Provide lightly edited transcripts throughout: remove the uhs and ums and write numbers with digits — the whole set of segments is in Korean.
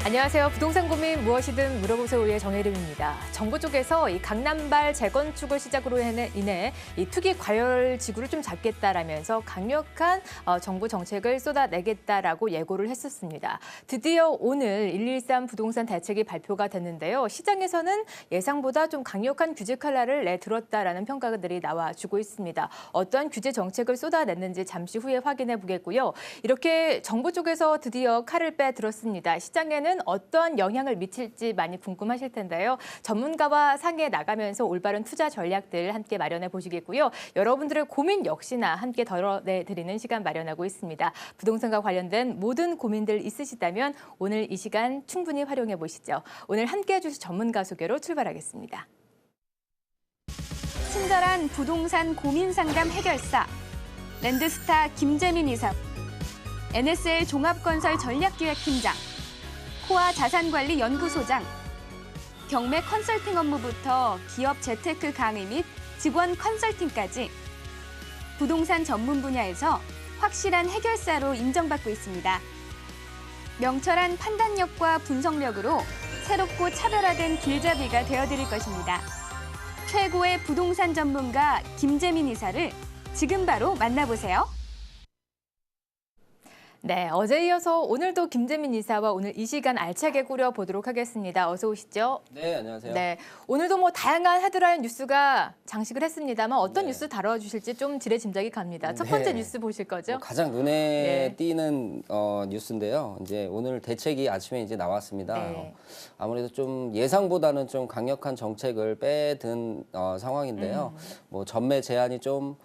안녕하세요. 부동산 고민 무엇이든 물어보세요의 정혜림입니다. 정부 쪽에서 이 강남발 재건축을 시작으로 인해 이 투기 과열 지구를 좀 잡겠다라면서 강력한 정부 정책을 쏟아내겠다라고 예고를 했었습니다. 드디어 오늘 113 부동산 대책이 발표가 됐는데요. 시장에서는 예상보다 좀 강력한 규제 칼날을 내들었다라는 평가들이 나와주고 있습니다. 어떠한 규제 정책을 쏟아냈는지 잠시 후에 확인해 보겠고요. 이렇게 정부 쪽에서 드디어 칼을 빼들었습니다. 시장에는 어떠한 영향을 미칠지 많이 궁금하실 텐데요. 전문가와 상의해 나가면서 올바른 투자 전략들 함께 마련해 보시겠고요. 여러분들의 고민 역시나 함께 덜어내드리는 시간 마련하고 있습니다. 부동산과 관련된 모든 고민들 있으시다면 오늘 이 시간 충분히 활용해 보시죠. 오늘 함께해 주실 전문가 소개로 출발하겠습니다. 친절한 부동산 고민 상담 해결사 랜드스타 김재민 이사, NSL 종합건설 전략기획팀장, 코아 자산관리 연구소장, 경매 컨설팅 업무부터 기업 재테크 강의 및 직원 컨설팅까지 부동산 전문 분야에서 확실한 해결사로 인정받고 있습니다. 명철한 판단력과 분석력으로 새롭고 차별화된 길잡이가 되어드릴 것입니다. 최고의 부동산 전문가 김재민 이사를 지금 바로 만나보세요. 네, 어제 이어서 오늘도 김재민 이사와 오늘 이 시간 알차게 꾸려보도록 하겠습니다. 어서 오시죠. 네, 안녕하세요. 네, 오늘도 뭐 다양한 헤드라인 뉴스가 장식을 했습니다만 어떤 네. 뉴스 다뤄주실지 좀 지레짐작이 갑니다. 첫 번째 뉴스 보실 거죠? 가장 눈에 띄는 뉴스인데요. 이제 오늘 대책이 아침에 이제 나왔습니다. 네. 아무래도 좀 예상보다는 좀 강력한 정책을 빼든 상황인데요. 뭐 전매 제한이 좀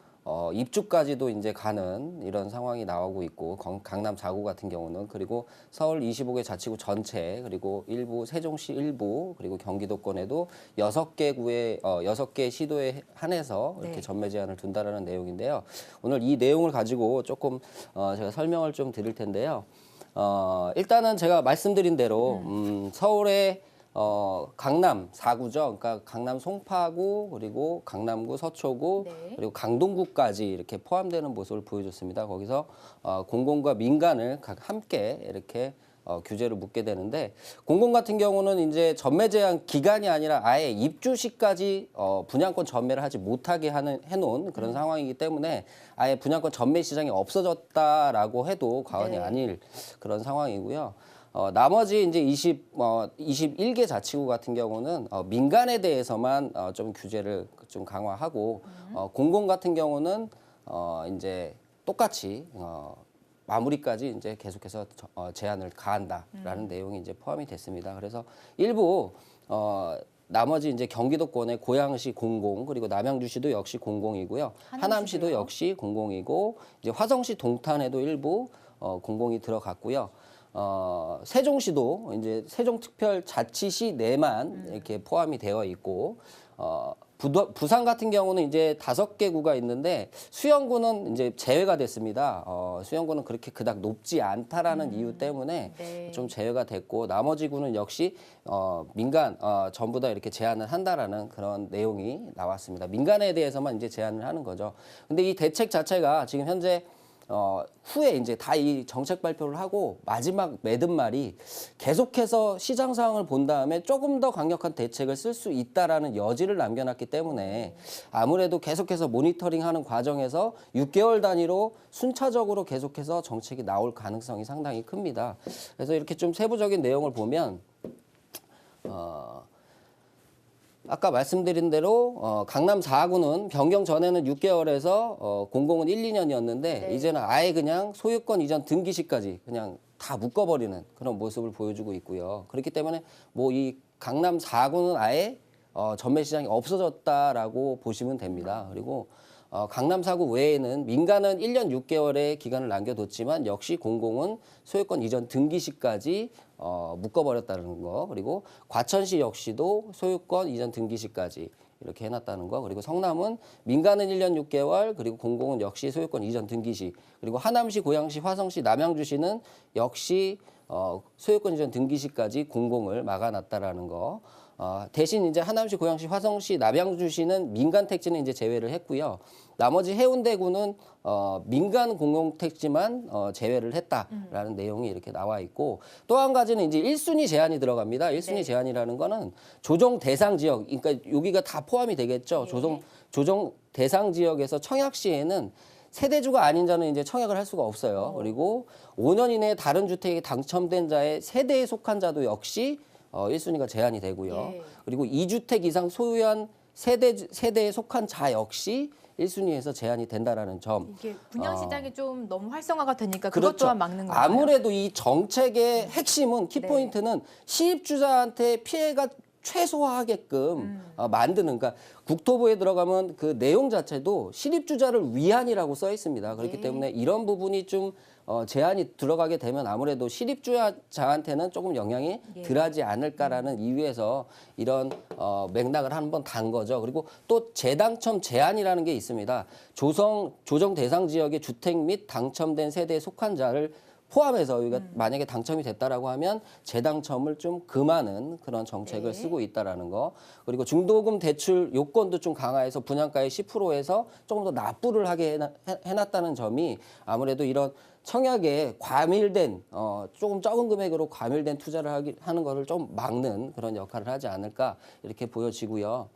입주까지도 이제 가는 이런 상황이 나오고 있고 강남 4구 같은 경우는 그리고 서울 25개 자치구 전체 그리고 일부 세종시 일부 그리고 경기도권에도 6개 구에 6개 시도에 한해서 이렇게 네. 전매 제한을 둔다라는 내용인데요. 오늘 이 내용을 가지고 조금 제가 설명을 좀 드릴 텐데요. 일단은 제가 말씀드린 대로 서울의 강남 4구죠. 그러니까 강남 송파구 그리고 강남구 서초구 네. 그리고 강동구까지 이렇게 포함되는 모습을 보여줬습니다. 거기서 공공과 민간을 함께 이렇게 규제를 묻게 되는데 공공 같은 경우는 이제 전매 제한 기간이 아니라 아예 입주 시까지 분양권 전매를 하지 못하게 해놓은 그런 상황이기 때문에 아예 분양권 전매 시장이 없어졌다라고 해도 과언이 네. 아닐 그런 상황이고요. 나머지 이제 21개 자치구 같은 경우는 민간에 대해서만 좀 규제를 좀 강화하고 공공 같은 경우는 이제 똑같이 마무리까지 이제 계속해서 제한을 가한다라는 내용이 이제 포함이 됐습니다. 그래서 일부 나머지 이제 경기도권의 고양시 공공 그리고 남양주시도 역시 공공이고요. 하남시도 역시 공공이고 이제 화성시 동탄에도 일부 공공이 들어갔고요. 세종시도 이제 세종특별자치시 내만 이렇게 포함이 되어 있고 부산 같은 경우는 이제 5개 구가 있는데 수영구는 이제 제외가 됐습니다. 수영구는 그렇게 그닥 높지 않다라는 이유 때문에 네. 좀 제외가 됐고 나머지 구는 역시 민간 전부 다 이렇게 제한을 한다라는 그런 내용이 나왔습니다. 민간에 대해서만 이제 제한을 하는 거죠. 근데 이 대책 자체가 지금 현재 후에 이제 다 이 정책 발표를 하고 마지막 매듭 말이 계속해서 시장 상황을 본 다음에 조금 더 강력한 대책을 쓸 수 있다라는 여지를 남겨놨기 때문에 아무래도 계속해서 모니터링하는 과정에서 6개월 단위로 순차적으로 계속해서 정책이 나올 가능성이 상당히 큽니다. 그래서 이렇게 좀 세부적인 내용을 보면 아까 말씀드린 대로 강남 4구는 변경 전에는 6개월에서 공공은 1, 2년이었는데 네. 이제는 아예 그냥 소유권 이전 등기 시까지 그냥 다 묶어버리는 그런 모습을 보여주고 있고요. 그렇기 때문에 뭐 이 강남 4구는 아예 전매 시장이 없어졌다라고 보시면 됩니다. 그리고 강남 4구 외에는 민간은 1년 6개월의 기간을 남겨뒀지만 역시 공공은 소유권 이전 등기 시까지 묶어버렸다는 거. 그리고 과천시 역시도 소유권 이전 등기 시까지 이렇게 해놨다는 거. 그리고 성남은 민간은 1년 6개월 그리고 공공은 역시 소유권 이전 등기 시. 그리고 하남시, 고양시, 화성시, 남양주시는 역시 소유권 이전 등기 시까지 공공을 막아놨다라는 거. 대신 이제 하남시, 고양시, 화성시, 남양주시는 민간 택지는 이제 제외를 했고요. 나머지 해운대구는 민간 공용택지만 제외를 했다라는 내용이 이렇게 나와 있고, 또 한 가지는 이제 1순위 제한이 들어갑니다. 1순위 네. 제한이라는 거는 조정 대상 지역, 그러니까 여기가 다 포함이 되겠죠. 예. 조정 대상 지역에서 청약시에는 세대주가 아닌 자는 이제 청약을 할 수가 없어요. 그리고 5년 이내에 다른 주택이 당첨된 자의 세대에 속한 자도 역시 1순위가 제한이 되고요. 예. 그리고 2주택 이상 소유한 세대에 속한 자 역시 1순위에서 제한이 된다라는 점. 이게 분양 시장이 좀 너무 활성화가 되니까 그것 그렇죠. 또한 막는 거예요. 아무래도 이 정책의 핵심은 키포인트는 시입주자한테 피해가 최소화하게끔 만드는, 그러니까 국토부에 들어가면 그 내용 자체도 실입주자를 위한이라고 써 있습니다. 그렇기 예. 때문에 이런 부분이 좀 제한이 들어가게 되면 아무래도 실입주자한테는 조금 영향이 예. 덜하지 않을까라는 이유에서 이런 맥락을 한번 단 거죠. 그리고 또 재당첨 제한이라는 게 있습니다. 조정 대상 지역의 주택 및 당첨된 세대에 속한 자를 포함해서 우리가 만약에 당첨이 됐다라고 하면 재당첨을 좀 금하는 그런 정책을 네. 쓰고 있다라는 거. 그리고 중도금 대출 요건도 좀 강화해서 분양가의 10%에서 조금 더 납부를 하게 해놨다는 점이 아무래도 이런 청약에 과밀된 조금 적은 금액으로 과밀된 투자를 하는 거를 좀 막는 그런 역할을 하지 않을까 이렇게 보여지고요.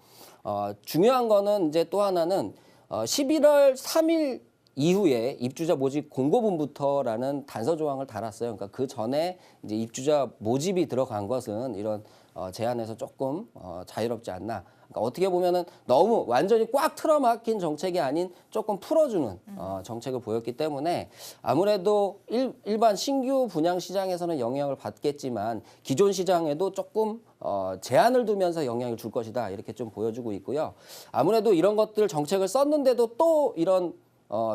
중요한 거는 이제 또 하나는 11월 3일 이후에 입주자 모집 공고분부터라는 단서 조항을 달았어요. 그러니까 그 전에 이제 입주자 모집이 들어간 것은 이런 제한에서 조금 자유롭지 않나. 그러니까 어떻게 보면은 너무 완전히 꽉 틀어막힌 정책이 아닌 조금 풀어주는 정책을 보였기 때문에 아무래도 일반 신규 분양 시장에서는 영향을 받겠지만 기존 시장에도 조금 제한을 두면서 영향을 줄 것이다 이렇게 좀 보여주고 있고요. 아무래도 이런 것들 정책을 썼는데도 또 이런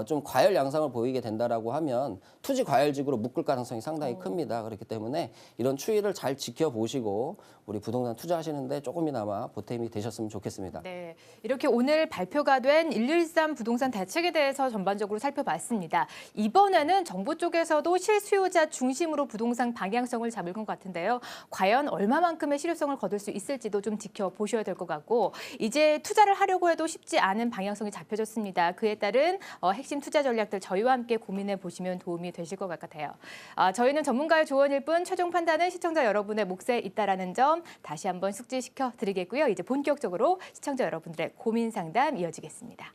좀 과열 양상을 보이게 된다라고 하면 투지 과열지구로 묶을 가능성이 상당히 큽니다. 그렇기 때문에 이런 추이를 잘 지켜보시고 우리 부동산 투자하시는데 조금이나마 보탬이 되셨으면 좋겠습니다. 네, 이렇게 오늘 발표가 된 113 부동산 대책에 대해서 전반적으로 살펴봤습니다. 이번에는 정부 쪽에서도 실수요자 중심으로 부동산 방향성을 잡을 것 같은데요. 과연 얼마만큼의 실효성을 거둘 수 있을지도 좀 지켜보셔야 될 것 같고, 이제 투자를 하려고 해도 쉽지 않은 방향성이 잡혀졌습니다. 그에 따른 핵심 투자 전략들 저희와 함께 고민해 보시면 도움이 되실 것 같아요. 저희는 전문가의 조언일 뿐 최종 판단은 시청자 여러분의 몫에 있다라는 점 다시 한번 숙지시켜 드리겠고요. 이제 본격적으로 시청자 여러분들의 고민 상담 이어지겠습니다.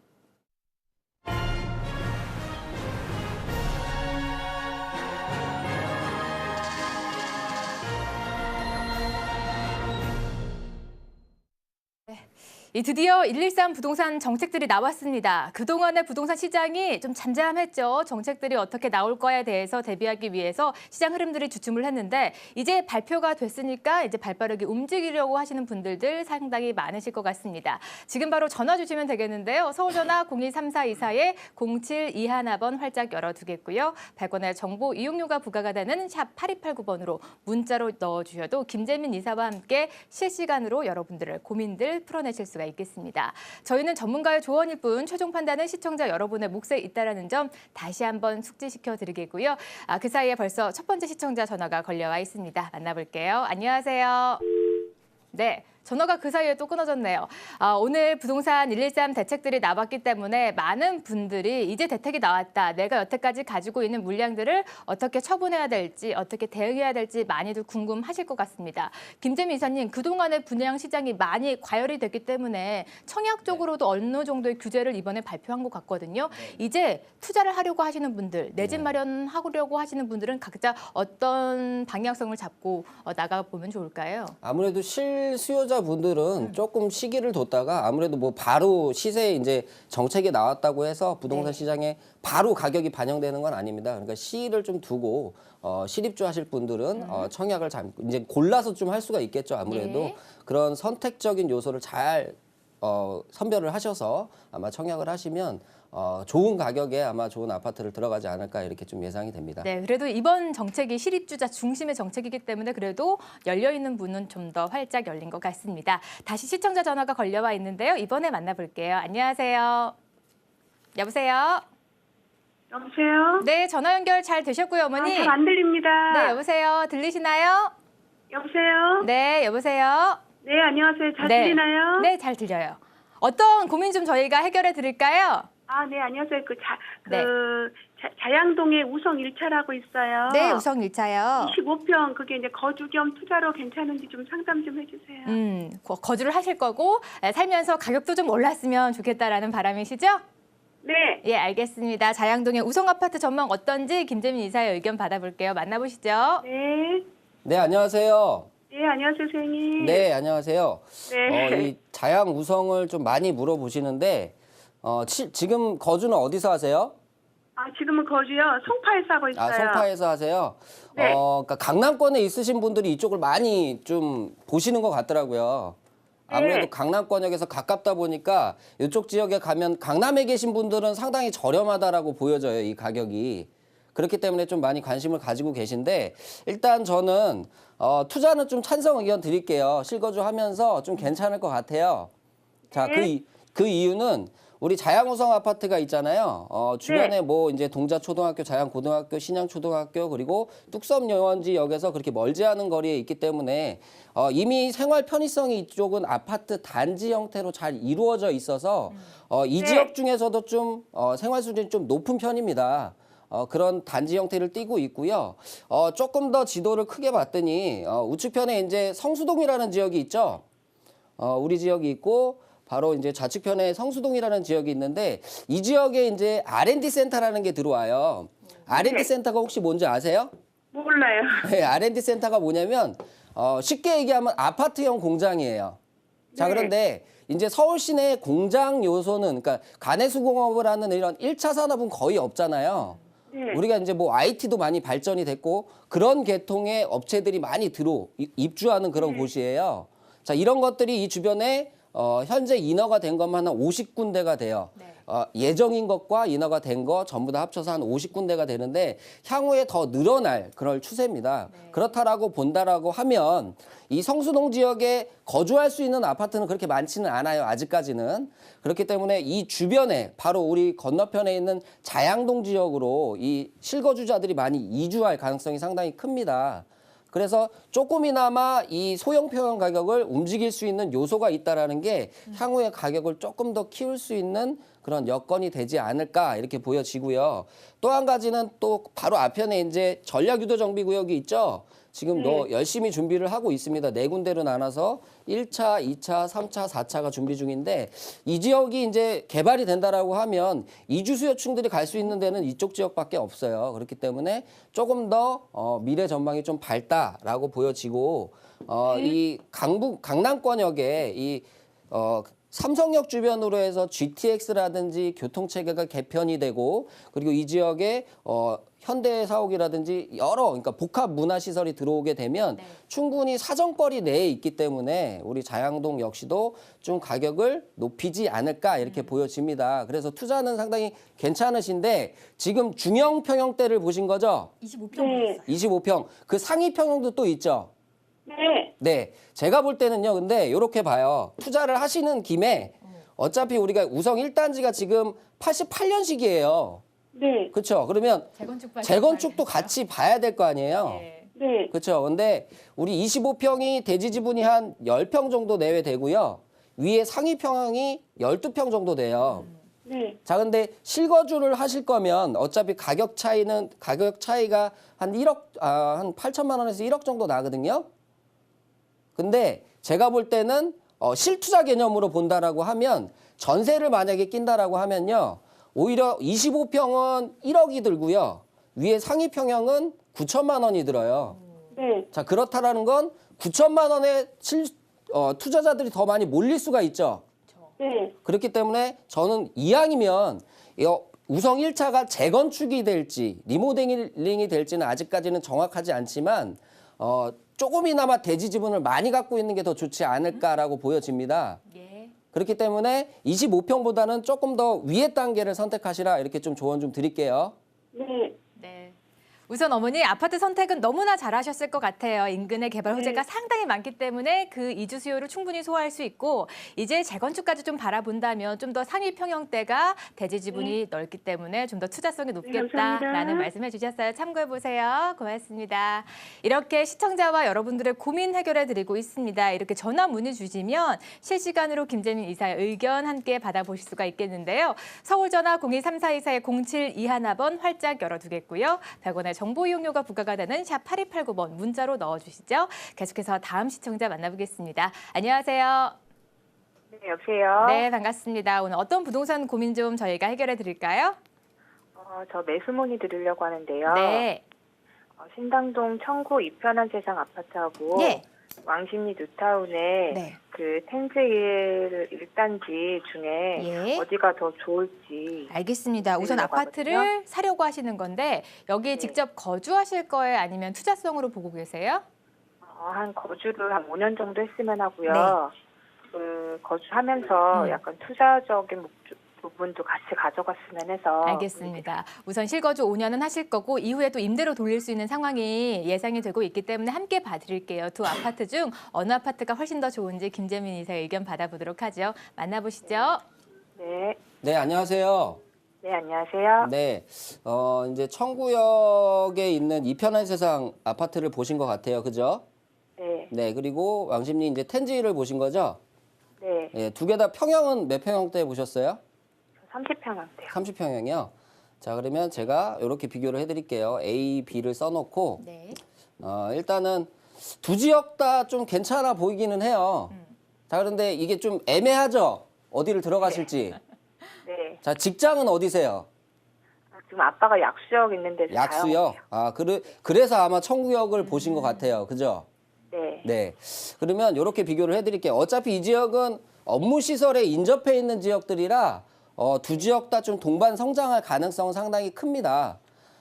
이 드디어 113 부동산 정책들이 나왔습니다. 그동안의 부동산 시장이 좀 잠잠했죠. 정책들이 어떻게 나올 거에 대해서 대비하기 위해서 시장 흐름들이 주춤을 했는데 이제 발표가 됐으니까 이제 발빠르게 움직이려고 하시는 분들들 상당히 많으실 것 같습니다. 지금 바로 전화 주시면 되겠는데요. 서울전화 0234-24에 0721번 활짝 열어두겠고요. 발권할 정보 이용료가 부과가 되는 샵 8289번으로 문자로 넣어주셔도 김재민 이사와 함께 실시간으로 여러분들의 고민들 풀어내실 수가 있겠습니다. 저희는 전문가의 조언일 뿐 최종 판단은 시청자 여러분의 몫에 있다는 점 다시 한번 숙지시켜 드리겠고요. 그 사이에 벌써 첫 번째 시청자 전화가 걸려와 있습니다. 만나볼게요. 안녕하세요. 네. 전화가 그 사이에 또 끊어졌네요. 오늘 부동산 113 대책들이 나왔기 때문에 많은 분들이 이제 대책이 나왔다. 내가 여태까지 가지고 있는 물량들을 어떻게 처분해야 될지, 어떻게 대응해야 될지 많이들 궁금하실 것 같습니다. 김재민 이사님, 그동안의 분양 시장이 많이 과열이 됐기 때문에 청약 쪽으로도 어느 정도의 규제를 이번에 발표한 것 같거든요. 이제 투자를 하려고 하시는 분들, 내 집 마련하려고 하시는 분들은 각자 어떤 방향성을 잡고 나가보면 좋을까요? 아무래도 실수요자 분들은 조금 시기를 뒀다가 아무래도 뭐 바로 시세에 이제 정책이 나왔다고 해서 부동산 네. 시장에 바로 가격이 반영되는 건 아닙니다. 그러니까 시일을 좀 두고 실입주 하실 분들은 청약을 이제 골라서 좀 할 수가 있겠죠. 아무래도 네. 그런 선택적인 요소를 잘 선별을 하셔서 아마 청약을 하시면 좋은 가격에 아마 좋은 아파트를 들어가지 않을까 이렇게 좀 예상이 됩니다. 네, 그래도 이번 정책이 실입주자 중심의 정책이기 때문에 그래도 열려있는 문은 좀 더 활짝 열린 것 같습니다. 다시 시청자 전화가 걸려와 있는데요. 이번에 만나볼게요. 안녕하세요. 여보세요? 여보세요? 네, 전화 연결 잘 되셨고요, 어머니. 잘 안 들립니다. 네, 여보세요. 들리시나요? 여보세요? 네, 여보세요. 네, 안녕하세요. 잘 네. 들리나요? 네, 잘 들려요. 어떤 고민 좀 저희가 해결해 드릴까요? 아, 네, 안녕하세요. 네. 자양동에 우성 1차라고 있어요. 네, 우성 1차요. 25평, 그게 이제 거주 겸 투자로 괜찮은지 좀 상담 좀 해주세요. 거주를 하실 거고 살면서 가격도 좀 올랐으면 좋겠다라는 바람이시죠? 네, 예, 알겠습니다. 자양동의 우성 아파트 전망 어떤지 김재민 이사의 의견 받아볼게요. 만나보시죠. 네. 네, 안녕하세요. 네, 안녕하세요, 선생님. 네, 안녕하세요. 네. 이 자양 우성을 좀 많이 물어보시는데 지금 거주는 어디서 하세요? 아, 지금은 거주요. 송파에서 하고 있어요. 아, 송파에서 하세요? 네. 그러니까 강남권에 있으신 분들이 이쪽을 많이 좀 보시는 것 같더라고요. 아무래도 네. 강남권역에서 가깝다 보니까 이쪽 지역에 가면 강남에 계신 분들은 상당히 저렴하다라고 보여져요, 이 가격이. 그렇기 때문에 좀 많이 관심을 가지고 계신데 일단 저는 투자는 좀 찬성 의견 드릴게요. 실거주하면서 좀 괜찮을 것 같아요. 자, 네. 그 이유는 우리 자양우성 아파트가 있잖아요. 주변에 네. 뭐 이제 동자초등학교, 자양고등학교, 신양초등학교 그리고 뚝섬요원지역에서 그렇게 멀지 않은 거리에 있기 때문에 이미 생활 편의성이 이쪽은 아파트 단지 형태로 잘 이루어져 있어서 이 네. 지역 중에서도 좀 생활 수준이 좀 높은 편입니다. 그런 단지 형태를 띠고 있고요. 조금 더 지도를 크게 봤더니 우측편에 이제 성수동이라는 지역이 있죠. 우리 지역이 있고 바로 이제 좌측편에 성수동이라는 지역이 있는데 이 지역에 이제 R&D 센터라는 게 들어와요. R&D 네. 센터가 혹시 뭔지 아세요? 몰라요. 네, R&D 센터가 뭐냐면 쉽게 얘기하면 아파트형 공장이에요. 자, 네. 그런데 이제 서울 시내 공장 요소는 그러니까 가내수공업을 하는 이런 1차 산업은 거의 없잖아요. 네. 우리가 이제 뭐 IT도 많이 발전이 됐고 그런 계통의 업체들이 많이 입주하는 그런 곳이에요. 자, 이런 것들이 이 주변에 현재 인허가 된 것만 한 50군데가 돼요. 네. 예정인 것과 인허가 된 거 전부 다 합쳐서 한 50군데가 되는데 향후에 더 늘어날 그럴 추세입니다. 그렇다라고 본다라고 하면 이 성수동 지역에 거주할 수 있는 아파트는 그렇게 많지는 않아요. 아직까지는. 그렇기 때문에 이 주변에 바로 우리 건너편에 있는 자양동 지역으로 이 실거주자들이 많이 이주할 가능성이 상당히 큽니다. 그래서 조금이나마 이 소형 평형 가격을 움직일 수 있는 요소가 있다라는 게 향후에 가격을 조금 더 키울 수 있는 그런 여건이 되지 않을까 이렇게 보여지고요. 또 한 가지는 또 바로 앞편에 이제 전략유도정비구역이 있죠. 지금 열심히 준비를 하고 있습니다. 4군데로 나눠서 1차, 2차, 3차, 4차가 준비 중인데 이 지역이 이제 개발이 된다라고 하면 이주 수요층들이 갈 수 있는 데는 이쪽 지역밖에 없어요. 그렇기 때문에 조금 더 미래 전망이 좀 밝다라고 보여지고 이 강남권역에 이 삼성역 주변으로 해서 GTX라든지 교통체계가 개편이 되고 그리고 이 지역에 현대사옥이라든지 여러 그러니까 복합 문화시설이 들어오게 되면 충분히 사정거리 내에 있기 때문에 우리 자양동 역시도 좀 가격을 높이지 않을까 이렇게 보여집니다. 그래서 투자는 상당히 괜찮으신데 지금 중형 평형대를 보신 거죠? 25평. 네. 25평. 그 상위 평형도 또 있죠? 네. 네, 제가 볼 때는요. 근데 이렇게 봐요. 투자를 하시는 김에 어차피 우리가 우성 1단지가 지금 88년식이에요. 네. 그렇죠? 그러면 재건축도 봐야겠죠. 같이 봐야 될 거 아니에요. 네. 네. 그렇죠? 근데 우리 25평이 대지 지분이 한 10평 정도 내외 되고요. 위에 상위 평형이 12평 정도 돼요. 네. 자, 근데 실거주를 하실 거면 어차피 가격 차이가 한 1억, 한 8천만 원에서 1억 정도 나거든요. 근데 제가 볼 때는 실투자 개념으로 본다라고 하면 전세를 만약에 낀다라고 하면요. 오히려 25평은 1억이 들고요. 위에 상위 평형은 9천만 원이 들어요. 네. 자, 그렇다라는 건 9천만 원에 투자자들이 더 많이 몰릴 수가 있죠. 네. 그렇기 때문에 저는 이왕이면 우성 1차가 재건축이 될지 리모델링이 될지는 아직까지는 정확하지 않지만 조금이나마 대지 지분을 많이 갖고 있는 게 더 좋지 않을까라고 보여집니다. 예. 그렇기 때문에 25평보다는 조금 더 위의 단계를 선택하시라 이렇게 좀 조언 좀 드릴게요. 네. 네. 우선 어머니 아파트 선택은 너무나 잘하셨을 것 같아요. 인근의 개발 호재가 상당히 많기 때문에 그 이주 수요를 충분히 소화할 수 있고 이제 재건축까지 좀 바라본다면 좀 더 상위 평형대가 대지 지분이 넓기 때문에 좀 더 투자성이 높겠다라는 감사합니다. 말씀해 주셨어요. 참고해 보세요. 고맙습니다. 이렇게 시청자와 여러분들의 고민 해결해 드리고 있습니다. 이렇게 전화 문의 주시면 실시간으로 김재민 이사의 의견 함께 받아보실 수가 있겠는데요. 서울 전화 023424-0721번 활짝 열어두겠고요. 100원의 정보 이용료가 부과가 되는 샵 8289번 문자로 넣어주시죠. 계속해서 다음 시청자 만나보겠습니다. 안녕하세요. 네, 여보세요? 네, 반갑습니다. 오늘 어떤 부동산 고민 좀 저희가 해결해 드릴까요? 저 매수 문의 드리려고 하는데요. 네. 신당동 청구 이편한 세상 아파트하고 예. 왕십리 뉴타운의 네. 그 텐즈힐 1단지 중에 예. 어디가 더 좋을지. 알겠습니다. 우선 드리려고 아파트를 하거든요. 사려고 하시는 건데 여기 직접 거주하실 거예요? 아니면 투자성으로 보고 계세요? 한 거주를 한 5년 정도 했으면 하고요. 그 거주하면서 약간 투자적인 부분도 같이 가져갔으면 해서. 알겠습니다. 우선 실거주 5년은 하실 거고 이후에 또 임대로 돌릴 수 있는 상황이 예상이 되고 있기 때문에 함께 봐드릴게요. 두 아파트 중 어느 아파트가 훨씬 더 좋은지 김재민 이사의 의견 받아보도록 하죠. 만나보시죠. 네. 네, 안녕하세요. 네, 안녕하세요. 네, 이제 청구역에 있는 이편한 세상 아파트를 보신 것 같아요. 그죠? 네. 네, 그리고 왕십리 이제 텐지를 보신 거죠? 네. 네, 두 개 다 평형은 몇 평형대 보셨어요? 30평형대요. 30평형이요. 자, 그러면 제가 이렇게 비교를 해드릴게요. A, B를 써놓고 네. 일단은 두 지역 다 좀 괜찮아 보이기는 해요. 자, 그런데 이게 좀 애매하죠? 어디를 들어가실지. 네. 자, 직장은 어디세요? 지금 아빠가 약수역 있는 데서 약수요? 그래서 아마 청구역을 보신 것 같아요. 그죠? 네. 네. 그러면 이렇게 비교를 해드릴게요. 어차피 이 지역은 업무 시설에 인접해 있는 지역들이라 두 지역 다 좀 동반 성장할 가능성은 상당히 큽니다.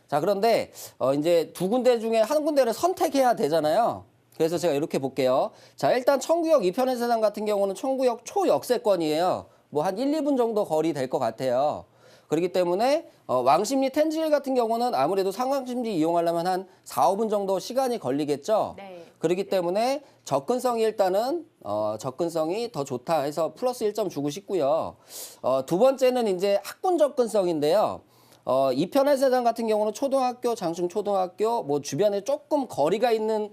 자, 그런데 이제 두 군데 중에 한 군데를 선택해야 되잖아요. 그래서 제가 이렇게 볼게요. 자, 일단 청구역 이편의 세상 같은 경우는 청구역 초역세권이에요. 뭐 한 1, 2분 정도 거리 될 것 같아요. 그렇기 때문에 왕십리 텐지힐 같은 경우는 아무래도 상왕십리 이용하려면 한 4, 5분 정도 시간이 걸리겠죠. 네. 그렇기 때문에 접근성이 일단은 접근성이 더 좋다 해서 플러스 1점 주고 싶고요. 두 번째는 이제 학군 접근성인데요. 이편의 세상 같은 경우는 초등학교, 장충초등학교, 뭐 주변에 조금 거리가 있는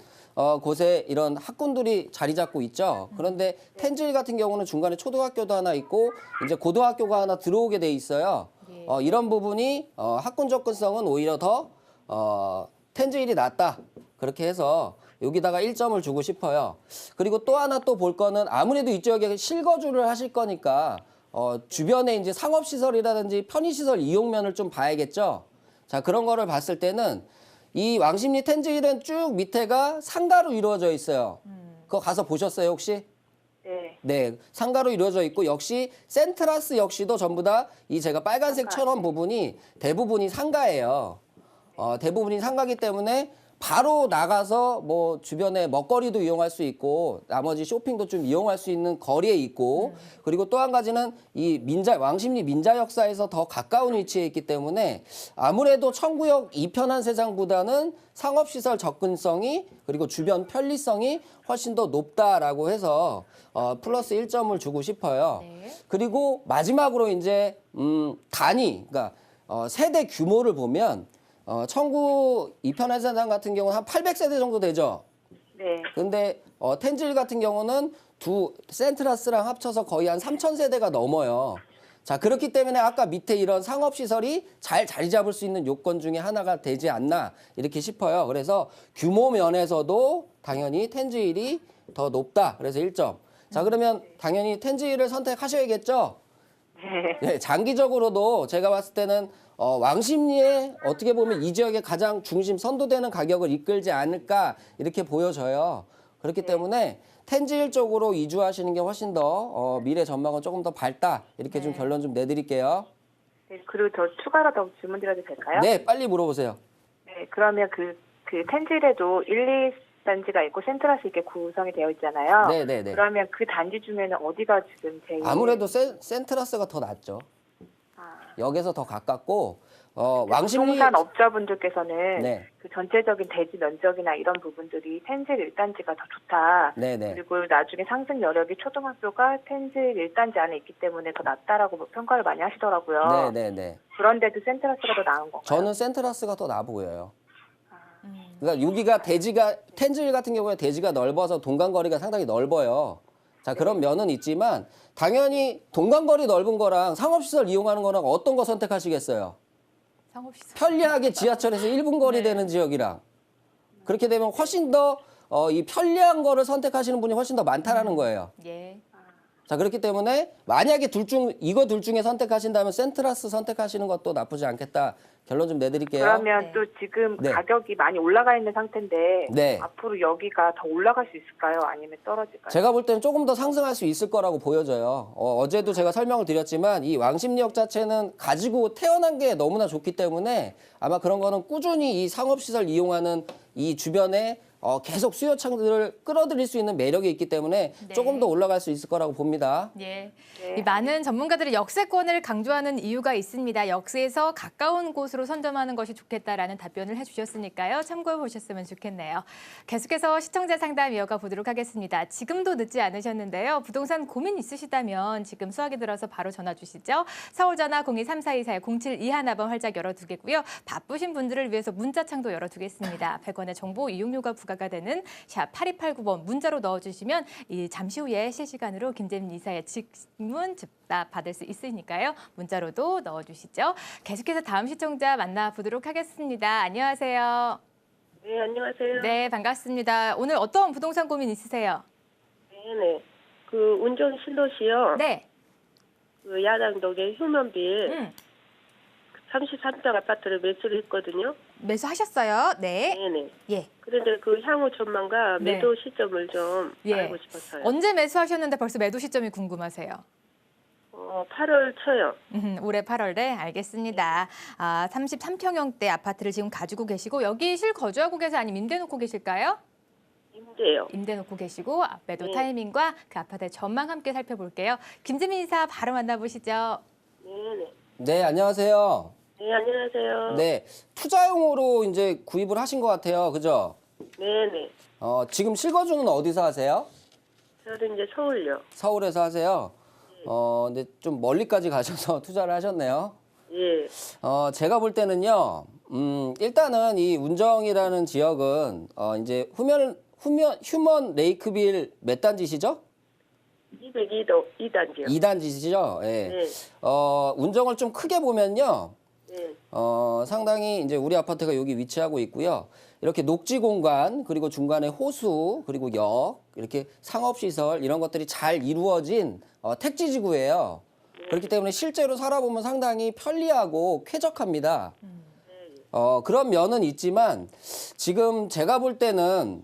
곳에 이런 학군들이 자리 잡고 있죠. 그런데 텐지힐 같은 경우는 중간에 초등학교도 하나 있고 이제 고등학교가 하나 들어오게 돼 있어요. 이런 부분이 학군 접근성은 오히려 더 텐지힐이 낫다. 그렇게 해서 여기다가 1점을 주고 싶어요. 그리고 또 하나 또 볼 거는 아무래도 이쪽에 실거주를 하실 거니까 주변에 이제 상업시설이라든지 편의시설 이용면을 좀 봐야겠죠. 자, 그런 거를 봤을 때는 이 왕십리 텐지힐은 쭉 밑에가 상가로 이루어져 있어요. 그거 가서 보셨어요, 혹시? 네. 네, 상가로 이루어져 있고 역시 센트라스 역시도 전부 다 이 제가 빨간색처럼 부분이 대부분이 상가예요. 대부분이 상가기 때문에 바로 나가서 뭐 주변에 먹거리도 이용할 수 있고 나머지 쇼핑도 좀 이용할 수 있는 거리에 있고 그리고 또 한 가지는 이 왕십리 민자역사에서 더 가까운 위치에 있기 때문에 아무래도 청구역 이편한 세상보다는 상업시설 접근성이 그리고 주변 편리성이 훨씬 더 높다라고 해서 플러스 1점을 주고 싶어요. 네. 그리고 마지막으로 이제 단위, 그러니까 세대 규모를 보면 청구 이편한 세상 같은 경우는 한 800세대 정도 되죠. 네. 근데 텐지힐 같은 경우는 두 센트라스랑 합쳐서 거의 한 3,000세대가 넘어요. 자, 그렇기 때문에 아까 밑에 이런 상업시설이 잘 자리 잡을 수 있는 요건 중에 하나가 되지 않나 이렇게 싶어요. 그래서 규모 면에서도 당연히 텐지힐이 더 높다. 그래서 1점. 자, 그러면 당연히 텐지힐을 선택하셔야겠죠? 네, 장기적으로도 제가 봤을 때는 왕십리에 어떻게 보면 이 지역의 가장 중심 선도되는 가격을 이끌지 않을까 이렇게 보여져요. 그렇기 때문에 텐지힐 쪽으로 이주하시는 게 훨씬 더 미래 전망은 조금 더 밝다 이렇게 좀 결론 좀 내드릴게요. 네. 그리고 더 추가로 더 질문드려도 될까요? 네, 빨리 물어보세요. 네. 그러면 그 텐지힐에도 1, 2단지가 있고 센트라스 이렇게 구성이 되어 있잖아요. 네. 그러면 그 단지 중에는 어디가 지금 제일 아무래도 센트라스가 더 낫죠. 역에서 더 가깝고 왕십리 부동산 업자분들께서는 네. 그 전체적인 대지 면적이나 이런 부분들이 텐질 1단지가 더 좋다. 네네. 그리고 나중에 상승 여력이 초등학교가 텐질 1단지 안에 있기 때문에 더 낫다라고 뭐 평가를 많이 하시더라고요. 네네네. 그런데도 센트라스가 더 나은 건가요? 저는 센트라스가 더 나아 보여요. 그러니까 여기가 텐질 같은 경우에 대지가 넓어서 동간거리가 상당히 넓어요. 자, 그런 면은 있지만 당연히 동간거리 넓은 거랑 상업시설 이용하는 거랑 어떤 거 선택하시겠어요? 상업시설. 편리하게 지하철에서 1분 거리 되는 지역이랑 그렇게 되면 훨씬 더 이 편리한 거를 선택하시는 분이 훨씬 더 많다라는 거예요. 예. 자, 그렇기 때문에 만약에 이거 둘 중에 선택하신다면 센트라스 선택하시는 것도 나쁘지 않겠다. 결론 좀 내드릴게요. 그러면 네. 또 지금 네. 가격이 많이 올라가 있는 상태인데 네. 앞으로 여기가 더 올라갈 수 있을까요? 아니면 떨어질까요? 제가 볼 때는 조금 더 상승할 수 있을 거라고 보여져요. 어제도 제가 설명을 드렸지만 이 왕십리역 자체는 가지고 태어난 게 너무나 좋기 때문에 아마 그런 거는 꾸준히 이 상업시설 이용하는 이 주변에 계속 수요창들을 끌어들일 수 있는 매력이 있기 때문에 네. 조금 더 올라갈 수 있을 거라고 봅니다. 예. 네. 이 많은 전문가들이 역세권을 강조하는 이유가 있습니다. 역세에서 가까운 곳으로 선점하는 것이 좋겠다라는 답변을 해주셨으니까요. 참고해 보셨으면 좋겠네요. 계속해서 시청자 상담 이어가 보도록 하겠습니다. 지금도 늦지 않으셨는데요. 부동산 고민 있으시다면 지금 수학에 들어서 바로 전화 주시죠. 서울전화 023424-0721번 활짝 열어두겠고요. 바쁘신 분들을 위해서 문자창도 열어두겠습니다. 100원의 정보 이용료가 부과가 되는 샵 8289번 문자로 넣어주시면 잠시 후에 실시간으로 김재민 이사의 질문 즉답 받을 수 있으니까요. 문자로도 넣어주시죠. 계속해서 다음 시청자 만나보도록 하겠습니다. 안녕하세요. 네, 안녕하세요. 네, 반갑습니다. 오늘 어떤 부동산 고민 있으세요? 네네. 그 운전 신도시요. 네. 그 야당동의 휴먼빌 33평 아파트를 매수를 했거든요. 매수하셨어요? 네. 네네. 예. 그런데 그 향후 전망과 네. 매도 시점을 좀 예. 알고 싶었어요. 언제 매수하셨는데 벌써 매도 시점이 궁금하세요? 8월 초요. 올해 8월에 알겠습니다. 33평형대 아파트를 지금 가지고 계시고 여기 실거주하고 계세요? 아니면 임대 놓고 계실까요? 임대요. 임대 놓고 계시고 매도 네. 타이밍과 그 아파트의 전망 함께 살펴볼게요. 김재민 이사 바로 만나보시죠. 네네. 네, 안녕하세요. 네, 안녕하세요. 네, 투자용으로 이제 구입을 하신 것 같아요. 그죠? 네네. 지금 실거주는 어디서 하세요? 저는 이제 서울요. 서울에서 하세요. 근데 좀 멀리까지 가셔서 투자를 하셨네요. 예. 제가 볼 때는요, 일단은 이 운정이라는 지역은, 이제 휴먼 레이크빌 몇 단지시죠? 202단지요. 2단지시죠? 예. 네. 운정을 좀 크게 보면요, 네. 상당히 이제 우리 아파트가 여기 위치하고 있고요. 이렇게 녹지 공간, 그리고 중간에 호수, 그리고 역, 이렇게 상업시설, 이런 것들이 잘 이루어진 택지지구예요. 그렇기 때문에 실제로 살아보면 상당히 편리하고 쾌적합니다. 그런 면은 있지만 지금 제가 볼 때는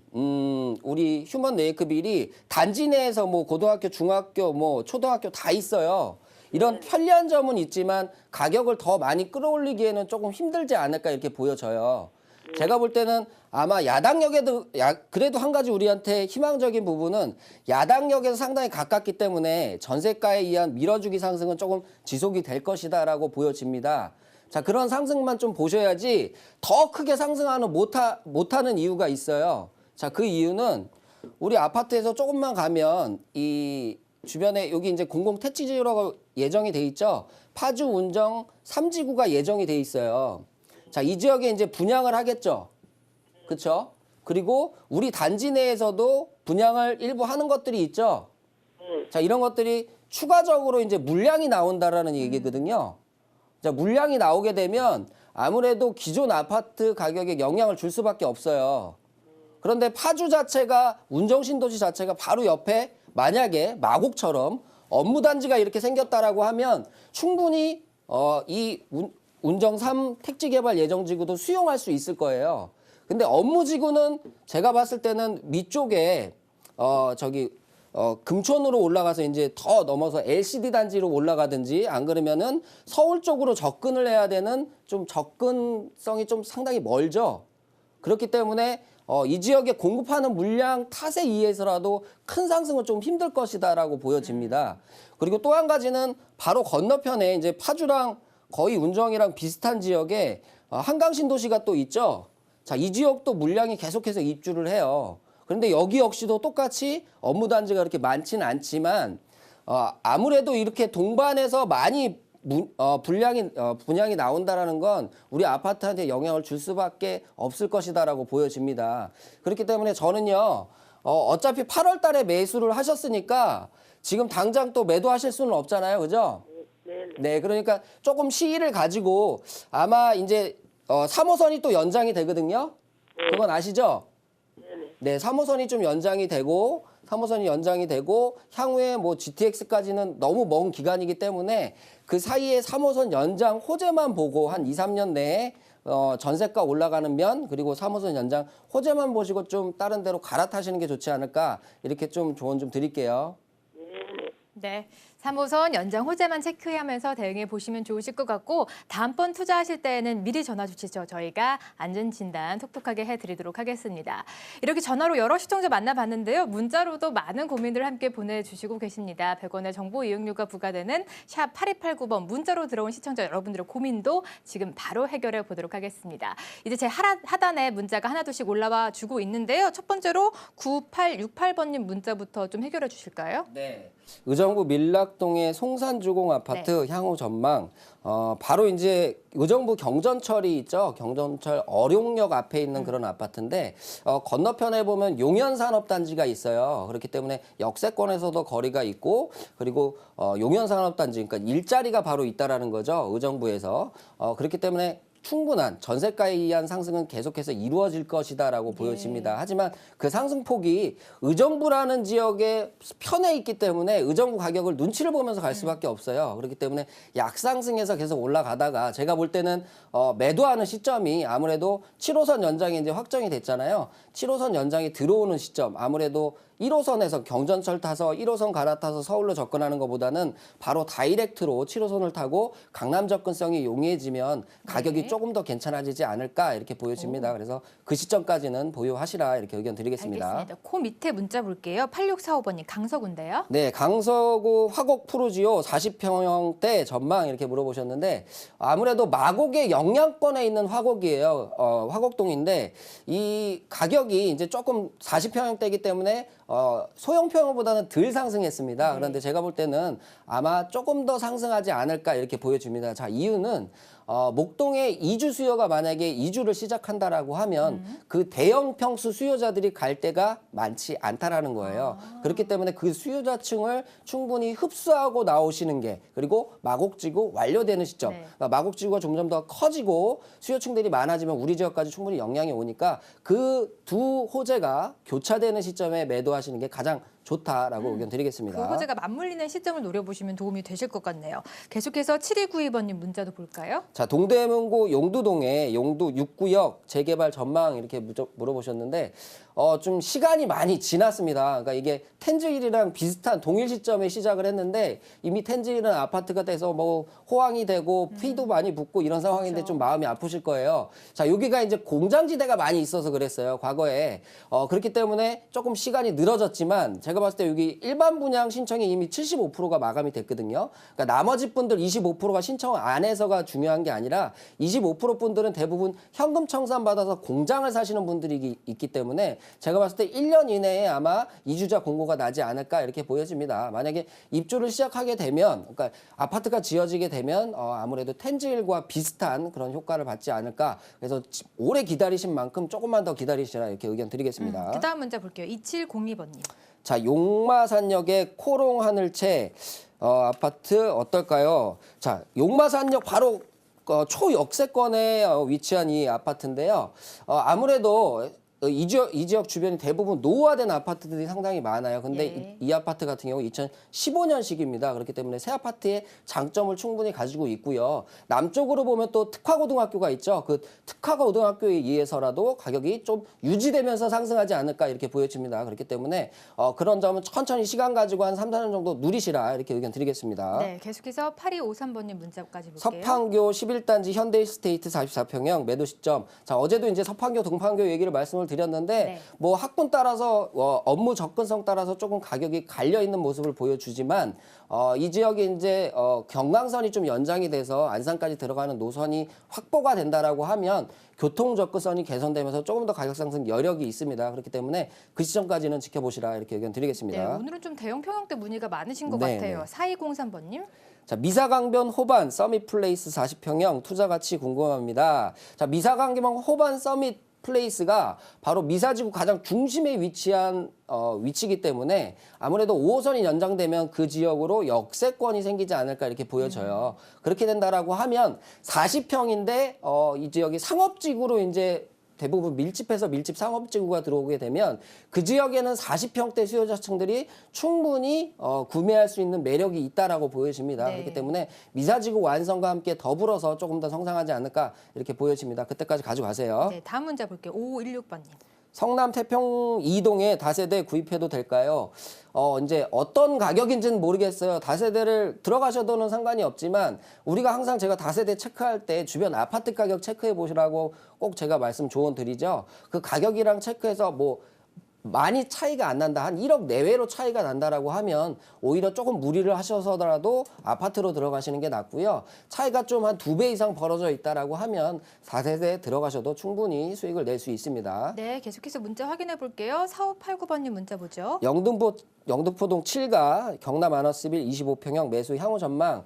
우리 휴먼 레이크빌이 단지 내에서 뭐 고등학교, 중학교, 뭐 초등학교 다 있어요. 이런 편리한 점은 있지만 가격을 더 많이 끌어올리기에는 조금 힘들지 않을까 이렇게 보여져요. 제가 볼 때는 아마 야당역에도 그래도 한 가지 우리한테 희망적인 부분은 야당역에서 상당히 가깝기 때문에 전세가에 의한 밀어주기 상승은 조금 지속이 될 것이다라고 보여집니다. 자, 그런 상승만 좀 보셔야지 더 크게 상승하는 못하는 이유가 있어요. 자, 그 이유는 우리 아파트에서 조금만 가면 이 주변에 여기 이제 공공 택지지구라고 예정이 돼 있죠. 파주 운정 3지구가 예정이 돼 있어요. 자, 이 지역에 이제 분양을 하겠죠. 그렇죠? 그리고 우리 단지 내에서도 분양을 일부 하는 것들이 있죠. 자, 이런 것들이 추가적으로 이제 물량이 나온다라는 얘기거든요. 자, 물량이 나오게 되면 아무래도 기존 아파트 가격에 영향을 줄 수밖에 없어요. 그런데 파주 자체가 운정신도시 자체가 바로 옆에 만약에 마곡처럼 업무단지가 이렇게 생겼다라고 하면 충분히 이 운정 3 택지개발 예정지구도 수용할 수 있을 거예요. 근데 업무지구는 제가 봤을 때는 밑쪽에 금촌으로 올라가서 이제 더 넘어서 LCD 단지로 올라가든지 안 그러면은 서울 쪽으로 접근을 해야 되는 좀 접근성이 좀 상당히 멀죠. 그렇기 때문에 이 지역에 공급하는 물량 탓에 의해서라도 큰 상승은 좀 힘들 것이다라고 보여집니다. 그리고 또 한 가지는 바로 건너편에 이제 파주랑 거의 운정이랑 비슷한 지역에 한강 신도시가 또 있죠. 자, 이 지역도 물량이 계속해서 입주를 해요. 그런데 여기 역시도 똑같이 업무 단지가 그렇게 많지는 않지만 아무래도 이렇게 동반해서 많이 분양이 나온다라는 건 우리 아파트한테 영향을 줄 수밖에 없을 것이다라고 보여집니다. 그렇기 때문에 저는요, 어차피 8월 달에 매수를 하셨으니까 지금 당장 또 매도하실 수는 없잖아요. 그죠? 네네. 네, 그러니까 조금 시일을 가지고 아마 이제 3호선이 또 연장이 되거든요. 그건 아시죠? 네네. 네, 3호선이 좀 연장이 되고 3호선이 연장이 되고 향후에 뭐 GTX까지는 너무 먼 기간이기 때문에 그 사이에 3호선 연장 호재만 보고 한 2, 3년 내에 전세가 올라가는 면 그리고 3호선 연장 호재만 보시고 좀 다른 데로 갈아타시는 게 좋지 않을까 이렇게 좀 조언 좀 드릴게요. 네네. 네. 3호선 연장 호재만 체크하면서 대응해 보시면 좋으실 것 같고 다음번 투자하실 때에는 미리 전화 주시죠. 저희가 안전진단 톡톡하게 해드리도록 하겠습니다. 이렇게 전화로 여러 시청자 만나봤는데요. 문자로도 많은 고민들 함께 보내주시고 계십니다. 100원의 정보 이용료가 부과되는 샵 8289번 문자로 들어온 시청자 여러분들의 고민도 지금 바로 해결해 보도록 하겠습니다. 이제 제 하단에 문자가 하나둘씩 올라와 주고 있는데요. 첫 번째로 9868번님 문자부터 좀 해결해 주실까요? 네. 의정부 밀락동의 송산주공 아파트 향후 전망. 바로 이제 의정부 경전철이 있죠. 경전철 어룡역 앞에 있는 그런 아파트인데 건너편에 보면 용현산업단지가 있어요. 그렇기 때문에 역세권에서도 거리가 있고 그리고 용현산업단지 그러니까 일자리가 바로 있다라는 거죠. 의정부에서. 그렇기 때문에 충분한 전세가에 의한 상승은 계속해서 이루어질 것이다라고 보여집니다. 하지만 그 상승폭이 의정부라는 지역의 편에 있기 때문에 의정부 가격을 눈치를 보면서 갈 수밖에 없어요. 그렇기 때문에 약상승해서 계속 올라가다가 제가 볼 때는 매도하는 시점이 아무래도 7호선 연장이 이제 확정이 됐잖아요. 7호선 연장이 들어오는 시점 아무래도 1호선에서 경전철 타서 1호선 갈아타서 서울로 접근하는 것보다는 바로 다이렉트로 7호선을 타고 강남 접근성이 용이해지면 가격이 조금 더 괜찮아지지 않을까 이렇게 보여집니다. 그래서 그 시점까지는 보유하시라 이렇게 의견 드리겠습니다. 알겠습니다. 그 밑에 문자 볼게요. 8645번님 강서구인데요. 네, 강서구 화곡 푸르지오 40평형대 전망 이렇게 물어보셨는데 아무래도 마곡의 영향권에 있는 화곡이에요. 화곡동인데 이 가격이 이제 조금 40평형대이기 때문에 소형평형보다는 덜 상승했습니다. 그런데 제가 볼 때는 아마 조금 더 상승하지 않을까 이렇게 보여집니다. 자, 이유는 목동에 이주 수요가 만약에 이주를 시작한다라고 하면 그 대형 평수 수요자들이 갈 데가 많지 않다라는 거예요. 그렇기 때문에 그 수요자층을 충분히 흡수하고 나오시는 게 그리고 마곡지구 완료되는 시점. 네. 그러니까 마곡지구가 점점 더 커지고 수요층들이 많아지면 우리 지역까지 충분히 영향이 오니까 그 두 호재가 교차되는 시점에 매도하시는 게 가장 좋다라고 의견 드리겠습니다. 그 호재가 맞물리는 시점을 노려보시면 도움이 되실 것 같네요. 계속해서 7292번님 문자도 볼까요? 자, 동대문구 용두동에 용두 6구역 재개발 전망 이렇게 물어보셨는데 좀 시간이 많이 지났습니다. 그러니까 이게 텐즈힐이랑 비슷한 동일 시점에 시작을 했는데 이미 텐즈힐은 아파트가 돼서 뭐 호황이 되고 피도 많이 붙고 이런 상황인데 그렇죠. 좀 마음이 아프실 거예요. 자, 여기가 이제 공장지대가 많이 있어서 그랬어요. 과거에. 그렇기 때문에 조금 시간이 늘어졌지만 제가 봤을 때 여기 일반 분양 신청이 이미 75%가 마감이 됐거든요. 그러니까 나머지 분들 25%가 신청 안 해서가 중요한 게 아니라 25% 분들은 대부분 현금 청산 받아서 공장을 사시는 분들이 있기 때문에 제가 봤을 때 1년 이내에 아마 이주자 공고가 나지 않을까 이렇게 보여집니다. 만약에 입주를 시작하게 되면 그러니까 아파트가 지어지게 되면 아무래도 텐즈힐과 비슷한 그런 효과를 받지 않을까. 그래서 오래 기다리신 만큼 조금만 더 기다리시라 이렇게 의견 드리겠습니다. 그다음 문자 볼게요. 2702번님. 자, 용마산역의 코롱하늘채 아파트 어떨까요? 자, 용마산역 바로 초역세권에 위치한 이 아파트인데요. 아무래도 이 지역 주변이 대부분 노후화된 아파트들이 상당히 많아요. 근데 예. 이 아파트 같은 경우 2015년식입니다. 그렇기 때문에 새 아파트의 장점을 충분히 가지고 있고요. 남쪽으로 보면 또 특화고등학교가 있죠. 그 특화고등학교에 의해서라도 가격이 좀 유지되면서 상승하지 않을까 이렇게 보여집니다. 그렇기 때문에 그런 점은 천천히 시간 가지고 한 3, 4년 정도 누리시라 이렇게 의견 드리겠습니다. 네, 계속해서 8253번님 문자까지 볼게요. 서판교 11단지 현대일스테이트 44평형 매도 시점. 자, 어제도 이제 서판교, 동판교 얘기를 말씀을 드렸는데 네. 뭐 학군 따라서 업무 접근성 따라서 조금 가격이 갈려 있는 모습을 보여주지만 이 지역이 이제 경강선이 좀 연장이 돼서 안산까지 들어가는 노선이 확보가 된다라고 하면 교통 접근성이 개선되면서 조금 더 가격 상승 여력이 있습니다. 그렇기 때문에 그 시점까지는 지켜보시라 이렇게 의견 드리겠습니다. 네, 오늘은 좀 대형 평형대 문의가 많으신 것 네, 같아요. 네. 4203번님. 자, 미사강변 호반 서밋 플레이스 40평형 투자 가치 궁금합니다. 자, 미사강변 호반 서밋 플레이스가 바로 미사지구 가장 중심에 위치한 위치이기 때문에 아무래도 5호선이 연장되면 그 지역으로 역세권이 생기지 않을까 이렇게 보여져요. 그렇게 된다라고 하면 40평인데 이 지역이 상업지구로 이제 대부분 밀집해서 밀집 상업지구가 들어오게 되면 그 지역에는 40평대 수요자층들이 충분히 구매할 수 있는 매력이 있다라고 보여집니다. 네. 그렇기 때문에 미사지구 완성과 함께 더불어서 조금 더 성장하지 않을까 이렇게 보여집니다. 그때까지 가져가세요. 네, 다음 문제 볼게요. 5516번님. 성남 태평 2동에 다세대 구입해도 될까요? 이제 어떤 가격인지는 모르겠어요. 다세대를 들어가셔도는 상관이 없지만 우리가 항상 제가 다세대 체크할 때 주변 아파트 가격 체크해 보시라고 꼭 제가 말씀 조언 드리죠. 그 가격이랑 체크해서 뭐 많이 차이가 안 난다. 한 1억 내외로 차이가 난다라고 하면 오히려 조금 무리를 하셔서라도 아파트로 들어가시는 게 낫고요. 차이가 좀 한 2배 이상 벌어져 있다라고 하면 4세대 들어가셔도 충분히 수익을 낼 수 있습니다. 네, 계속해서 문자 확인해 볼게요. 4589번님 문자 보죠. 영등포동 7가 경남 안어스빌 25평형 매수 향후 전망.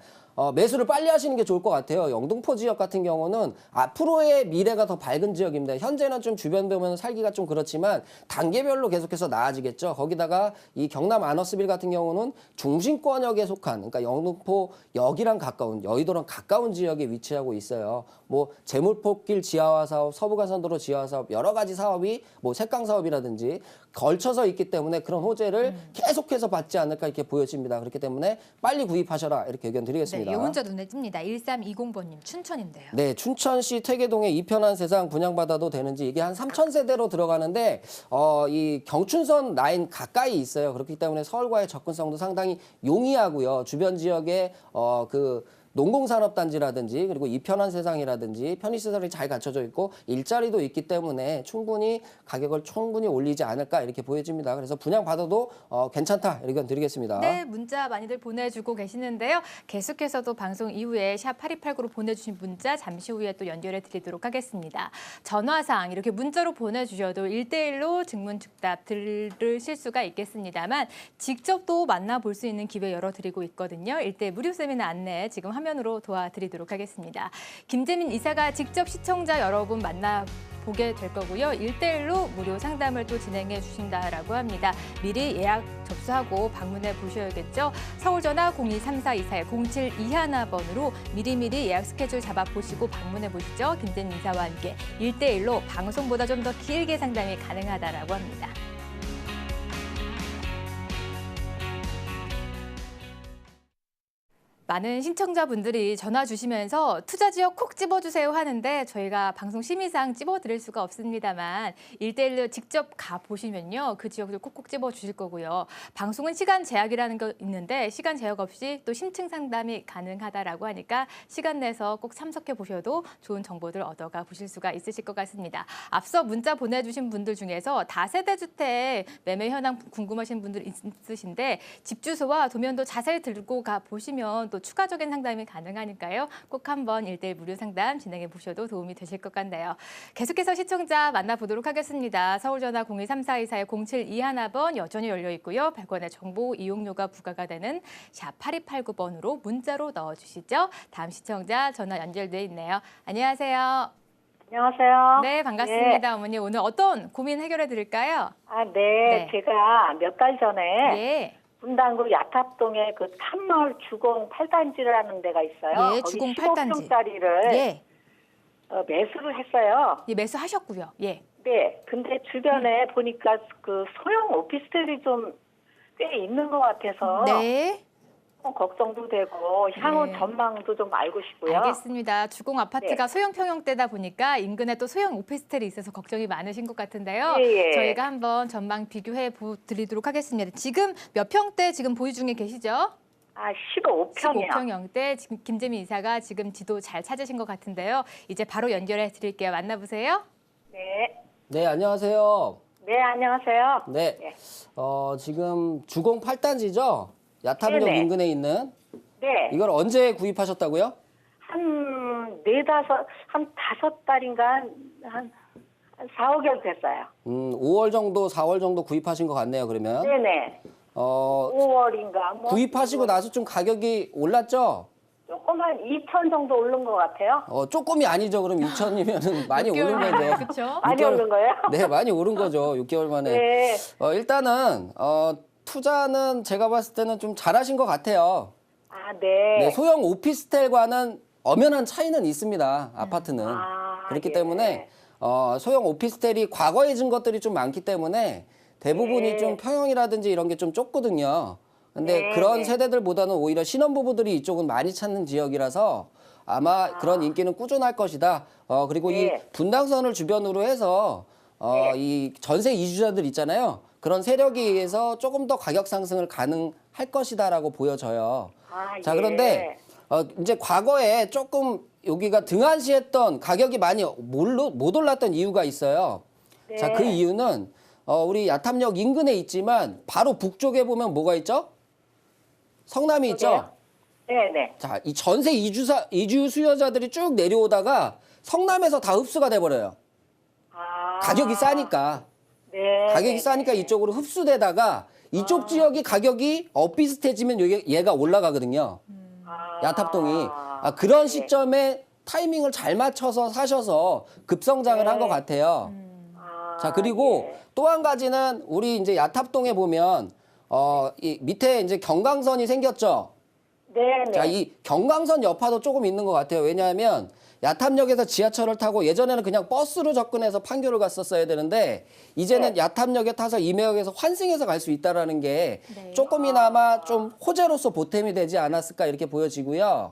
매수를 빨리 하시는 게 좋을 것 같아요. 영등포 지역 같은 경우는 앞으로의 미래가 더 밝은 지역입니다. 현재는 좀 주변 보면 살기가 좀 그렇지만 단계별로 계속해서 나아지겠죠. 거기다가 이 경남 안어스빌 같은 경우는 중심권역에 속한 그러니까 영등포역이랑 가까운 여의도랑 가까운 지역에 위치하고 있어요. 뭐 재물포길 지하화 사업, 서부간선도로 지하화 사업 여러 가지 사업이 뭐 색강 사업이라든지 걸쳐서 있기 때문에 그런 호재를 계속해서 받지 않을까 이렇게 보여집니다. 그렇기 때문에 빨리 구입하셔라 이렇게 의견 드리겠습니다. 네, 이 문자 눈에 띕니다. 1320번님 춘천인데요. 네, 춘천시 퇴계동에 이편한 세상 분양받아도 되는지 이게 한 3,000세대로 들어가는데 이 경춘선 라인 가까이 있어요. 그렇기 때문에 서울과의 접근성도 상당히 용이하고요. 주변 지역에 그 농공산업단지라든지 그리고 이편한 세상이라든지 편의시설이 잘 갖춰져 있고 일자리도 있기 때문에 충분히 가격을 충분히 올리지 않을까 이렇게 보여집니다. 그래서 분양받아도 괜찮다 이렇게 드리겠습니다. 네, 문자 많이들 보내주고 계시는데요. 계속해서도 방송 이후에 샵 8289로 보내주신 문자 잠시 후에 또 연결해 드리도록 하겠습니다. 전화상 이렇게 문자로 보내주셔도 1대1로 증문즉답 들으실 수가 있겠습니다만 직접 또 만나볼 수 있는 기회 열어드리고 있거든요. 1대1 무료 세미나 안내 지금 화면으로 도와드리도록 하겠습니다. 김재민 이사가 직접 시청자 여러분 만나보게 될 거고요. 1대1로 무료 상담을 또 진행해 주신다라고 합니다. 미리 예약 접수하고 방문해 보셔야겠죠. 서울전화 023424-0721번으로 미리미리 예약 스케줄 잡아보시고 방문해 보시죠. 김재민 이사와 함께 1대1로 방송보다 좀 더 길게 상담이 가능하다라고 합니다. 많은 신청자분들이 전화 주시면서 투자 지역 콕 집어주세요 하는데 저희가 방송 심의상 집어드릴 수가 없습니다만 1대1로 직접 가보시면요. 그 지역을 콕콕 집어주실 거고요. 방송은 시간 제약이라는 거 있는데 시간 제약 없이 또 심층 상담이 가능하다라고 하니까 시간 내서 꼭 참석해 보셔도 좋은 정보들 얻어가 보실 수가 있으실 것 같습니다. 앞서 문자 보내주신 분들 중에서 다세대 주택 매매 현황 궁금하신 분들 있으신데 집 주소와 도면도 자세히 들고 가 보시면 또 추가적인 상담이 가능하니까요. 꼭 한번 1대1 무료 상담 진행해 보셔도 도움이 되실 것 같네요. 계속해서 시청자 만나보도록 하겠습니다. 서울전화 023424-0721번 여전히 열려 있고요. 100원의 정보 이용료가 부과가 되는 샵 8289번으로 문자로 넣어주시죠. 다음 시청자 전화 연결돼 있네요. 안녕하세요. 안녕하세요. 네, 반갑습니다. 어머니 오늘 어떤 고민 해결해 드릴까요? 네. 제가 몇 달 전에 예. 분당구 야탑동에 그 탐마을 주공 8단지라는 데가 있어요. 예, 주공 8단지. 15평짜리를 예. 매수를 했어요. 예, 매수하셨고요. 예. 네. 근데 주변에 보니까 그 소형 오피스텔이 좀 꽤 있는 것 같아서 네. 걱정도 되고 향후 네. 전망도 좀 알고 싶고요. 알겠습니다. 주공 아파트가 네. 소형 평형대다 보니까 인근에 또 소형 오피스텔이 있어서 걱정이 많으신 것 같은데요. 예. 저희가 한번 전망 비교해 드리도록 하겠습니다. 지금 몇 평대 지금 보유 중에 계시죠? 15평이요. 15평형대 지금 김재민 이사가 지금 지도 잘 찾으신 것 같은데요. 이제 바로 연결해 드릴게요. 만나보세요. 네. 네, 안녕하세요. 네, 안녕하세요. 네. 네. 지금 주공 8단지죠? 야탐역 네네. 인근에 있는. 네. 이걸 언제 구입하셨다고요? 한 5달인가 한 4, 5개월 됐어요. 5월 정도, 4월 정도 구입하신 것 같네요, 그러면. 네네. 5월인가 뭐. 구입하시고 나서 좀 가격이 올랐죠? 조금 한 2천 정도 오른 것 같아요. 조금이 아니죠. 그럼 6천이면 많이 오른 거죠. 그렇죠? 많이 오른 거예요? 네, 많이 오른 거죠. 6개월 만에. 네. 일단은 투자는 제가 봤을 때는 좀 잘하신 것 같아요. 아, 네. 네, 소형 오피스텔과는 엄연한 차이는 있습니다. 아파트는. 그렇기 예. 때문에 소형 오피스텔이 과거에 진 것들이 좀 많기 때문에 대부분이 네. 좀 평형이라든지 이런 게 좀 좁거든요. 근데 네, 그런 네. 세대들보다는 오히려 신혼부부들이 이쪽은 많이 찾는 지역이라서 아마 그런 인기는 꾸준할 것이다. 그리고 이 네. 분당선을 주변으로 해서 네. 이 전세 이주자들 있잖아요. 그런 세력에 의해서 조금 더 가격 상승을 가능할 것이다라고 보여져요. 자, 그런데 이제 과거에 조금 여기가 등한시했던 가격이 많이 못 올랐던 이유가 있어요. 네. 자, 그 이유는 우리 야탐역 인근에 있지만 바로 북쪽에 보면 뭐가 있죠? 성남이 있죠? 네네. 자, 이 전세 이주 수요자들이 쭉 내려오다가 성남에서 다 흡수가 돼버려요. 가격이 싸니까. 네. 가격이 싸니까 이쪽으로 흡수되다가 이쪽 지역이 가격이 엇비슷해지면 얘가 올라가거든요. 야탑동이. 그런 시점에 타이밍을 잘 맞춰서 사셔서 급성장을 한 것 같아요. 자, 그리고 또 한 가지는 우리 이제 야탑동에 보면 이 밑에 이제 경강선이 생겼죠. 네네. 자, 이 경강선 여파도 조금 있는 것 같아요. 왜냐하면 야탐역에서 지하철을 타고 예전에는 그냥 버스로 접근해서 판교를 갔었어야 되는데 이제는 야탐역에 타서 임해역에서 환승해서 갈 수 있다라는 게 조금이나마 좀 호재로서 보탬이 되지 않았을까 이렇게 보여지고요.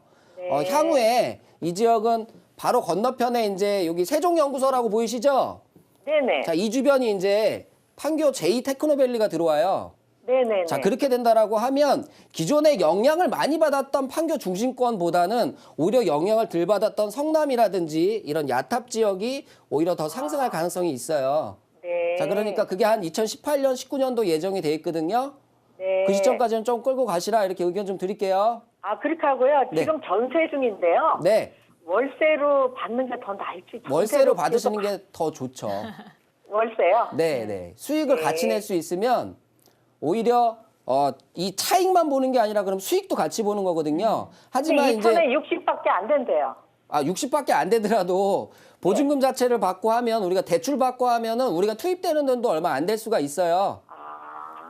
향후에 이 지역은 바로 건너편에 이제 여기 세종연구소라고 보이시죠? 네네. 자, 이 주변이 이제 판교 제2테크노밸리가 들어와요. 네네. 자, 그렇게 된다라고 하면 기존에 영향을 많이 받았던 판교 중심권보다는 오히려 영향을 덜 받았던 성남이라든지 이런 야탑 지역이 오히려 더 상승할 가능성이 있어요. 네. 자, 그러니까 그게 한 2018년, 19년도 예정이 돼 있거든요. 네. 그 시점까지는 좀 끌고 가시라 이렇게 의견 좀 드릴게요. 그렇게 하고요. 네. 지금 전세 중인데요. 네, 월세로 받는 게 더 나을지. 월세로 전세로 받으시는 계속 게 더 좋죠. 월세요? 네, 네. 수익을 네. 같이 낼 수 있으면 오히려 이 차익만 보는 게 아니라 그럼 수익도 같이 보는 거거든요. 하지만 근데 2천에 이제 60밖에 안 된대요. 60밖에 안 되더라도 보증금 자체를 받고 하면 우리가 대출 받고 하면은 우리가 투입되는 돈도 얼마 안 될 수가 있어요.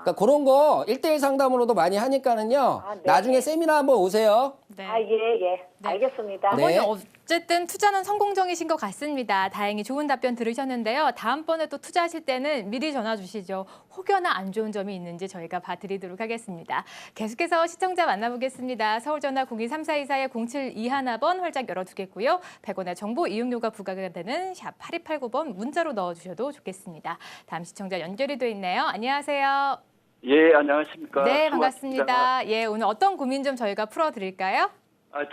그러니까 그런 거 1대1 상담으로도 많이 하니까는요. 네. 나중에 세미나 한번 오세요. 네. 예. 알겠습니다. 네. 어머니 어쨌든 투자는 성공적이신 것 같습니다. 다행히 좋은 답변 들으셨는데요. 다음번에 또 투자하실 때는 미리 전화 주시죠. 혹여나 안 좋은 점이 있는지 저희가 봐드리도록 하겠습니다. 계속해서 시청자 만나보겠습니다. 서울전화 023424-0721번 활짝 열어두겠고요. 100원의 정보 이용료가 부과가 되는 샵 8289번 문자로 넣어주셔도 좋겠습니다. 다음 시청자 연결이 돼 있네요. 안녕하세요. 예, 안녕하십니까. 네, 수고하십니다. 반갑습니다. 예, 오늘 어떤 고민 좀 저희가 풀어드릴까요?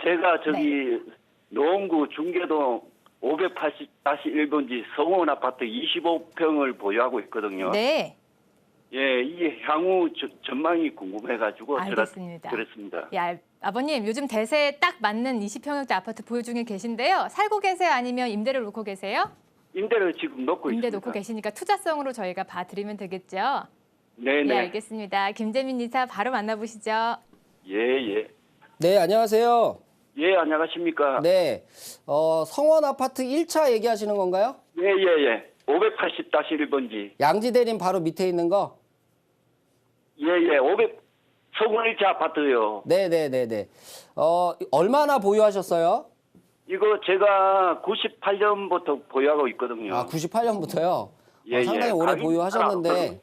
제가 저기 노원구 중계동 580-1번지 성원 아파트 25평을 보유하고 있거든요. 네. 예, 이 향후 전망이 궁금해가지고 알겠습니다. 그랬습니다. 야, 아버님 요즘 대세에 딱 맞는 20평형대 아파트 보유 중에 계신데요. 살고 계세요? 아니면 임대를 놓고 계세요? 임대를 지금 놓고 임대 있습니다. 놓고 계시니까 투자성으로 저희가 봐드리면 되겠죠? 네네. 네, 알겠습니다. 김재민 이사 바로 만나보시죠. 예. 네, 안녕하세요. 예, 안녕하십니까. 네, 성원 아파트 1차 얘기하시는 건가요? 예. 580-1번지. 양지대림 바로 밑에 있는 거? 예. 성원 1차 아파트요. 네네네네. 얼마나 보유하셨어요? 이거 제가 98년부터 보유하고 있거든요. 98년부터요? 예, 상당히 예. 오래 가격이 보유하셨는데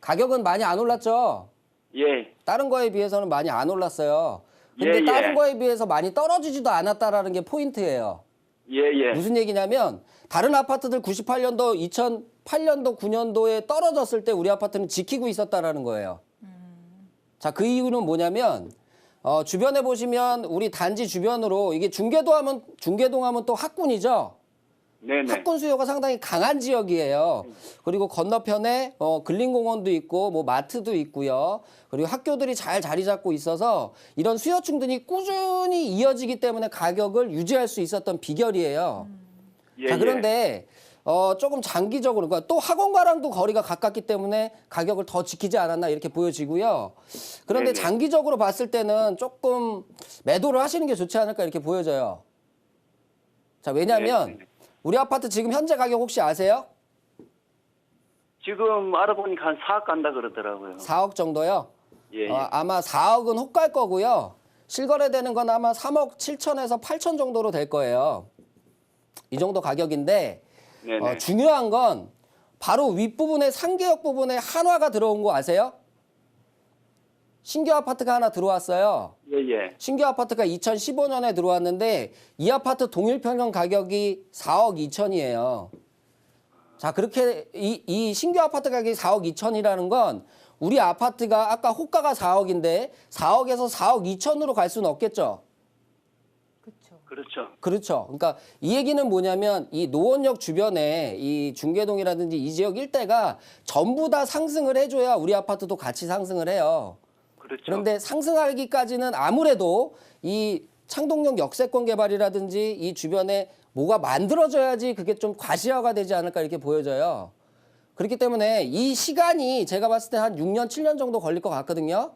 가격은 많이 안 올랐죠? 예. 다른 거에 비해서는 많이 안 올랐어요. 근데 예. 다른 거에 비해서 많이 떨어지지도 않았다라는 게 포인트예요. 예. 무슨 얘기냐면 다른 아파트들 98년도, 2008년도, 9년도에 떨어졌을 때 우리 아파트는 지키고 있었다라는 거예요. 자, 그 이유는 뭐냐면 주변에 보시면 우리 단지 주변으로 이게 중계동 하면 또 학군이죠. 네네. 학군 수요가 상당히 강한 지역이에요. 그리고 건너편에 근린공원도 있고 뭐 마트도 있고요. 그리고 학교들이 잘 자리 잡고 있어서 이런 수요층들이 꾸준히 이어지기 때문에 가격을 유지할 수 있었던 비결이에요. 예, 자, 그런데 조금 장기적으로, 그러니까 또 학원가랑도 거리가 가깝기 때문에 가격을 더 지키지 않았나 이렇게 보여지고요. 그런데 네네. 장기적으로 봤을 때는 조금 매도를 하시는 게 좋지 않을까 이렇게 보여져요. 자, 왜냐하면 네네. 우리 아파트 지금 현재 가격 혹시 아세요? 지금 알아보니까 한 4억 간다 그러더라고요. 4억 정도요? 예, 예. 아마 4억은 혹 갈 거고요. 실거래되는 건 아마 3억 7천에서 8천 정도로 될 거예요. 이 정도 가격인데 네네. 중요한 건 바로 윗부분에 상계역 부분에 한화가 들어온 거 아세요? 신규 아파트가 하나 들어왔어요. 예, 예. 신규 아파트가 2015년에 들어왔는데 이 아파트 동일 평형 가격이 4억 2천이에요. 자, 그렇게 이 신규 아파트 가격이 4억 2천이라는 건 우리 아파트가 아까 호가가 4억인데 4억에서 4억 2천으로 갈 수는 없겠죠. 그렇죠. 그렇죠. 그렇죠. 그러니까 이 얘기는 뭐냐면 이 노원역 주변에 이 중계동이라든지 이 지역 일대가 전부 다 상승을 해줘야 우리 아파트도 같이 상승을 해요. 그렇죠. 그런데 상승하기까지는 아무래도 이 창동역 역세권 개발이라든지 이 주변에 뭐가 만들어져야지 그게 좀 과시화가 되지 않을까 이렇게 보여져요. 그렇기 때문에 이 시간이 제가 봤을 때 한 6년, 7년 정도 걸릴 것 같거든요.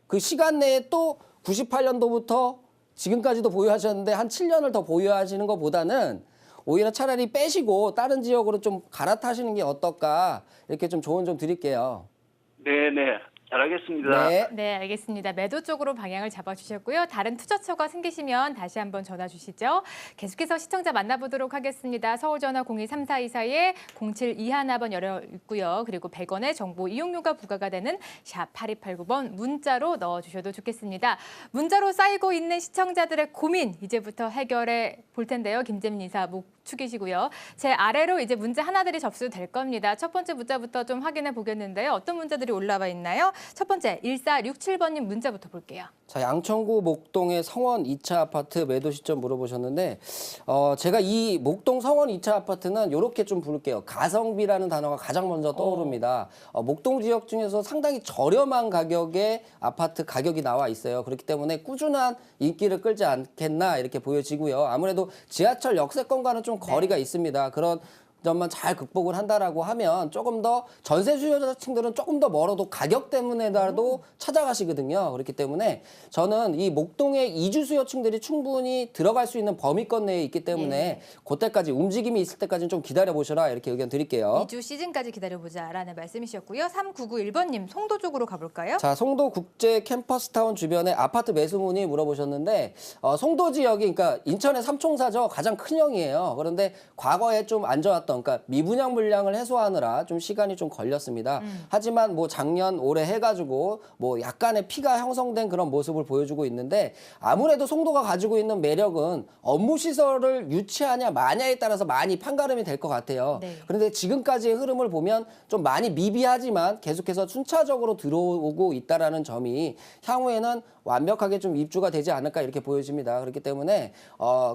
그 시간 내에 또 98년도부터 지금까지도 보유하셨는데 한 7년을 더 보유하시는 것보다는 오히려 차라리 빼시고 다른 지역으로 좀 갈아타시는 게 어떨까 이렇게 좀 조언 좀 드릴게요. 네네. 잘하겠습니다. 네. 네, 알겠습니다. 매도 쪽으로 방향을 잡아주셨고요. 다른 투자처가 생기시면 다시 한번 전화 주시죠. 계속해서 시청자 만나보도록 하겠습니다. 서울전화 023424에 072하나번 열려 있고요. 그리고 100원의 정보 이용료가 부과가 되는 샵 8289번 문자로 넣어주셔도 좋겠습니다. 문자로 쌓이고 있는 시청자들의 고민 이제부터 해결해 볼 텐데요. 김재민 이사 축이시고요. 제 아래로 이제 문자 하나들이 접수될 겁니다. 첫 번째 문자부터 좀 확인해 보겠는데요. 어떤 문자들이 올라와 있나요? 첫 번째 1467번님 문자부터 볼게요. 자, 양천구 목동의 성원 2차 아파트 매도 시점 물어보셨는데 제가 이 목동 성원 2차 아파트는 이렇게 좀 부를게요. 가성비라는 단어가 가장 먼저 떠오릅니다. 목동 지역 중에서 상당히 저렴한 가격의 아파트 가격이 나와 있어요. 그렇기 때문에 꾸준한 인기를 끌지 않겠나 이렇게 보여지고요. 아무래도 지하철 역세권과는 좀 거리가 있습니다. 그런 점만 잘 극복을 한다라고 하면 조금 더 전세 수요자층들은 조금 더 멀어도 가격 때문에라도 찾아가시거든요. 그렇기 때문에 저는 이 목동의 이주 수요층들이 충분히 들어갈 수 있는 범위권 내에 있기 때문에 그때까지 움직임이 있을 때까지는 좀 기다려보셔라 이렇게 의견 드릴게요. 2주 시즌까지 기다려보자라는 말씀이셨고요. 3991번님 송도 쪽으로 가볼까요? 자, 송도 국제 캠퍼스타운 주변에 아파트 매수 문의 물어보셨는데 송도 지역이 그러니까 인천의 삼총사죠. 가장 큰 형이에요. 그런데 과거에 좀 안 좋았던 그러니까 미분양 물량을 해소하느라 좀 시간이 좀 걸렸습니다. 하지만 뭐 작년 올해 해가지고 뭐 약간의 피가 형성된 그런 모습을 보여주고 있는데 아무래도 송도가 가지고 있는 매력은 업무 시설을 유치하냐 마냐에 따라서 많이 판가름이 될 것 같아요. 네. 그런데 지금까지의 흐름을 보면 좀 많이 미비하지만 계속해서 순차적으로 들어오고 있다라는 점이 향후에는 완벽하게 좀 입주가 되지 않을까 이렇게 보여집니다. 그렇기 때문에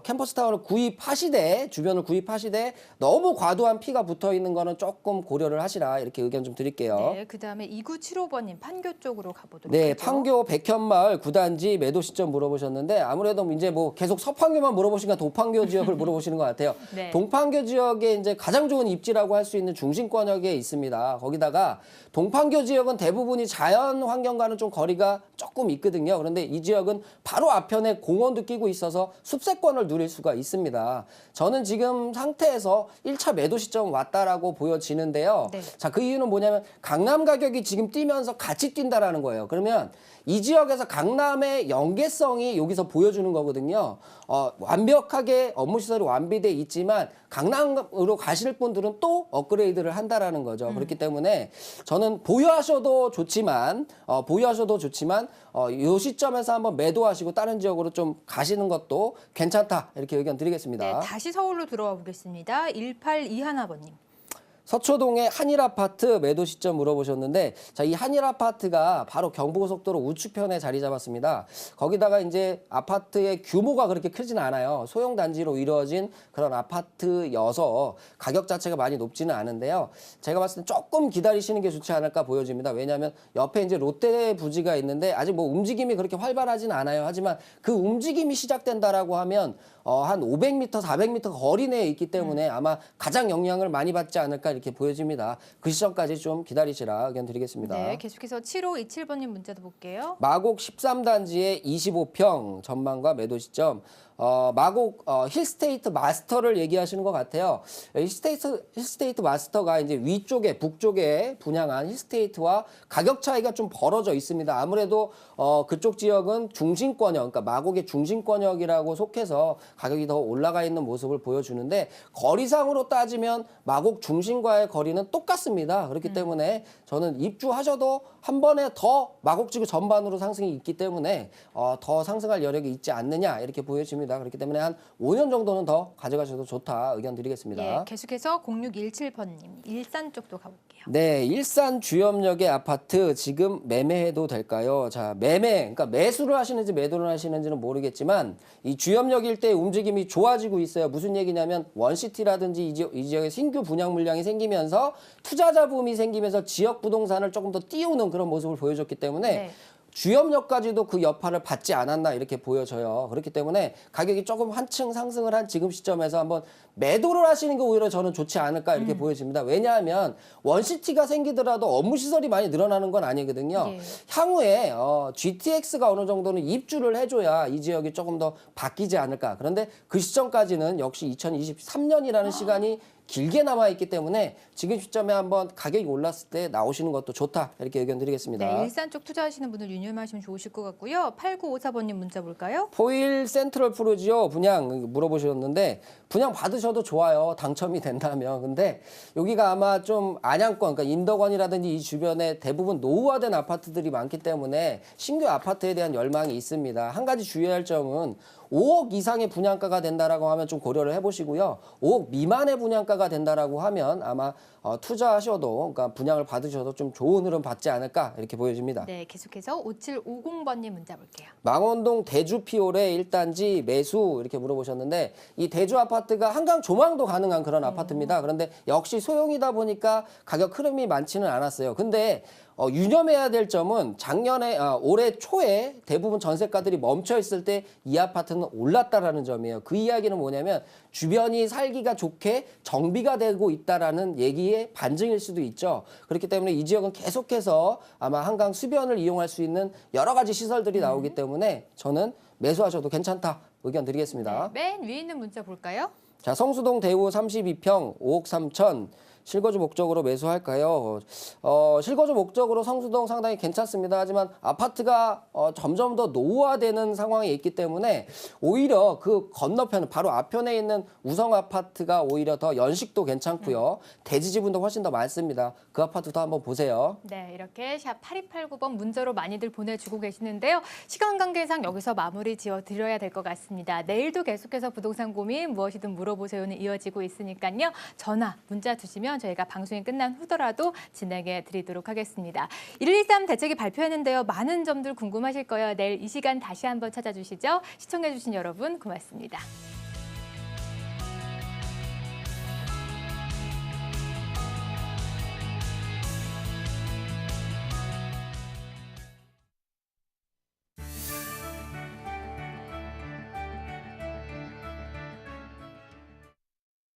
캠퍼스타운을 구입하시되 주변을 구입하시되 너무 과도한 피가 붙어 있는 거는 조금 고려를 하시라 이렇게 의견 좀 드릴게요. 네, 그다음에 2975번님 판교 쪽으로 가보도록 네, 하죠. 판교 백현마을 9단지 매도 시점 물어보셨는데 아무래도 이제 뭐 계속 서판교만 물어보시니까 동판교 지역을 물어보시는 것 같아요. 네. 동판교 지역에 이제 가장 좋은 입지라고 할 수 있는 중심권역에 있습니다. 거기다가 동판교 지역은 대부분이 자연 환경과는 좀 거리가 조금 있거든요. 그런데 이 지역은 바로 앞편에 공원도 끼고 있어서 숲세권을 누릴 수가 있습니다. 저는 지금 상태에서 1차 매도 시점 왔다라고 보여지는데요. 네. 자, 그 이유는 뭐냐면 강남 가격이 지금 뛰면서 같이 뛴다라는 거예요. 그러면 이 지역에서 강남의 연계성이 여기서 보여주는 거거든요. 완벽하게 업무 시설이 완비돼 있지만 강남으로 가실 분들은 또 업그레이드를 한다라는 거죠. 그렇기 때문에 저는 보유하셔도 좋지만 이 시점에서 한번 매도하시고 다른 지역으로 좀 가시는 것도 괜찮다 이렇게 의견 드리겠습니다. 네, 다시 서울로 들어와 보겠습니다. 182하나번님. 서초동의 한일 아파트 매도 시점 물어보셨는데, 자, 이 한일 아파트가 바로 경부고속도로 우측편에 자리 잡았습니다. 거기다가 이제 아파트의 규모가 그렇게 크진 않아요. 소형 단지로 이루어진 그런 아파트여서 가격 자체가 많이 높지는 않은데요. 제가 봤을 때 조금 기다리시는 게 좋지 않을까 보여집니다. 왜냐하면 옆에 이제 롯데 부지가 있는데 아직 뭐 움직임이 그렇게 활발하진 않아요. 하지만 그 움직임이 시작된다라고 하면 한 500m, 400m 거리 내에 있기 때문에 아마 가장 영향을 많이 받지 않을까 이렇게 보여집니다. 그 시점까지 좀 기다리시라 의견 드리겠습니다. 네, 계속해서 7527번님 문자도 볼게요. 마곡 13단지의 25평 전망과 매도 시점. 마곡 힐스테이트 마스터를 얘기하시는 것 같아요. 힐스테이트 마스터가 이제 위쪽에 북쪽에 분양한 힐스테이트와 가격 차이가 좀 벌어져 있습니다. 아무래도 그쪽 지역은 중심권역, 그러니까 마곡의 중심권역이라고 속해서 가격이 더 올라가 있는 모습을 보여주는데 거리상으로 따지면 마곡 중심과의 거리는 똑같습니다. 그렇기 때문에 저는 입주하셔도 한 번에 더 마곡지구 전반으로 상승이 있기 때문에 더 상승할 여력이 있지 않느냐 이렇게 보여집니다. 그렇기 때문에 한 5년 정도는 더 가져가셔도 좋다 의견 드리겠습니다. 예, 계속해서 0617번님 일산 쪽도 가볼게요. 네, 일산 주염역의 아파트 지금 매매해도 될까요? 자, 그러니까 매수를 하시는지 매도를 하시는지는 모르겠지만 이 주염역 일대의 움직임이 좋아지고 있어요. 무슨 얘기냐면 원시티라든지 이 지역에 신규 분양 물량이 생기면서 투자자 붐이 생기면서 지역 부동산을 조금 더 띄우는 그런 모습을 보여줬기 때문에 네. 주염역까지도 그 여파를 받지 않았나 이렇게 보여져요. 그렇기 때문에 가격이 조금 한층 상승을 한 지금 시점에서 한번 매도를 하시는 게 오히려 저는 좋지 않을까 이렇게 보여집니다. 왜냐하면 원시티가 생기더라도 업무 시설이 많이 늘어나는 건 아니거든요. 예. 향후에 GTX가 어느 정도는 입주를 해줘야 이 지역이 조금 더 바뀌지 않을까. 그런데 그 시점까지는 역시 2023년이라는 시간이 길게 남아있기 때문에 지금 시점에 한번 가격이 올랐을 때 나오시는 것도 좋다 이렇게 의견 드리겠습니다. 네, 일산 쪽 투자하시는 분들 유념하시면 좋으실 것 같고요. 8954번님 문자 볼까요? 포일 센트럴 프로지오 분양 물어보셨는데 분양 받으셔도 좋아요. 당첨이 된다면. 근데 여기가 아마 좀 안양권, 그러니까 인덕원이라든지 이 주변에 대부분 노후화된 아파트들이 많기 때문에 신규 아파트에 대한 열망이 있습니다. 한 가지 주의할 점은 5억 이상의 분양가가 된다라고 하면 좀 고려를 해보시고요. 5억 미만의 분양가가 된다라고 하면 아마 투자하셔도, 그러니까 분양을 받으셔도 좀 좋은 흐름 받지 않을까 이렇게 보여집니다. 네, 계속해서 5750번님 문자 볼게요. 망원동 대주 피올의 1단지 매수 이렇게 물어보셨는데 이 대주 아파트가 한강 조망도 가능한 그런 아파트입니다. 그런데 역시 소형이다 보니까 가격 흐름이 많지는 않았어요. 근데 유념해야 될 점은 올해 초에 대부분 전세가들이 멈춰 있을 때 이 아파트는 올랐다라는 점이에요. 그 이야기는 뭐냐면 주변이 살기가 좋게 정비가 되고 있다라는 얘기의 반증일 수도 있죠. 그렇기 때문에 이 지역은 계속해서 아마 한강 수변을 이용할 수 있는 여러 가지 시설들이 나오기 때문에 저는 매수하셔도 괜찮다 의견 드리겠습니다. 네, 맨 위에 있는 문자 볼까요? 자, 성수동 대우 32평 5억 3천 실거주 목적으로 매수할까요? 실거주 목적으로 성수동 상당히 괜찮습니다. 하지만 아파트가 점점 더 노후화되는 상황에 있기 때문에 오히려 그 건너편 바로 앞편에 있는 우성 아파트가 오히려 더 연식도 괜찮고요. 대지 지분도 훨씬 더 많습니다. 그 아파트도 한번 보세요. 네, 이렇게 샵 8289번 문자로 많이들 보내주고 계시는데요. 시간 관계상 여기서 마무리 지어드려야 될 것 같습니다. 내일도 계속해서 부동산 고민 무엇이든 물어보세요는 이어지고 있으니까요. 전화, 문자 주시면 저희가 방송이 끝난 후더라도 진행해 드리도록 하겠습니다. 113 대책이 발표했는데요. 많은 점들 궁금하실 거예요. 내일 이 시간 다시 한번 찾아주시죠. 시청해 주신 여러분 고맙습니다.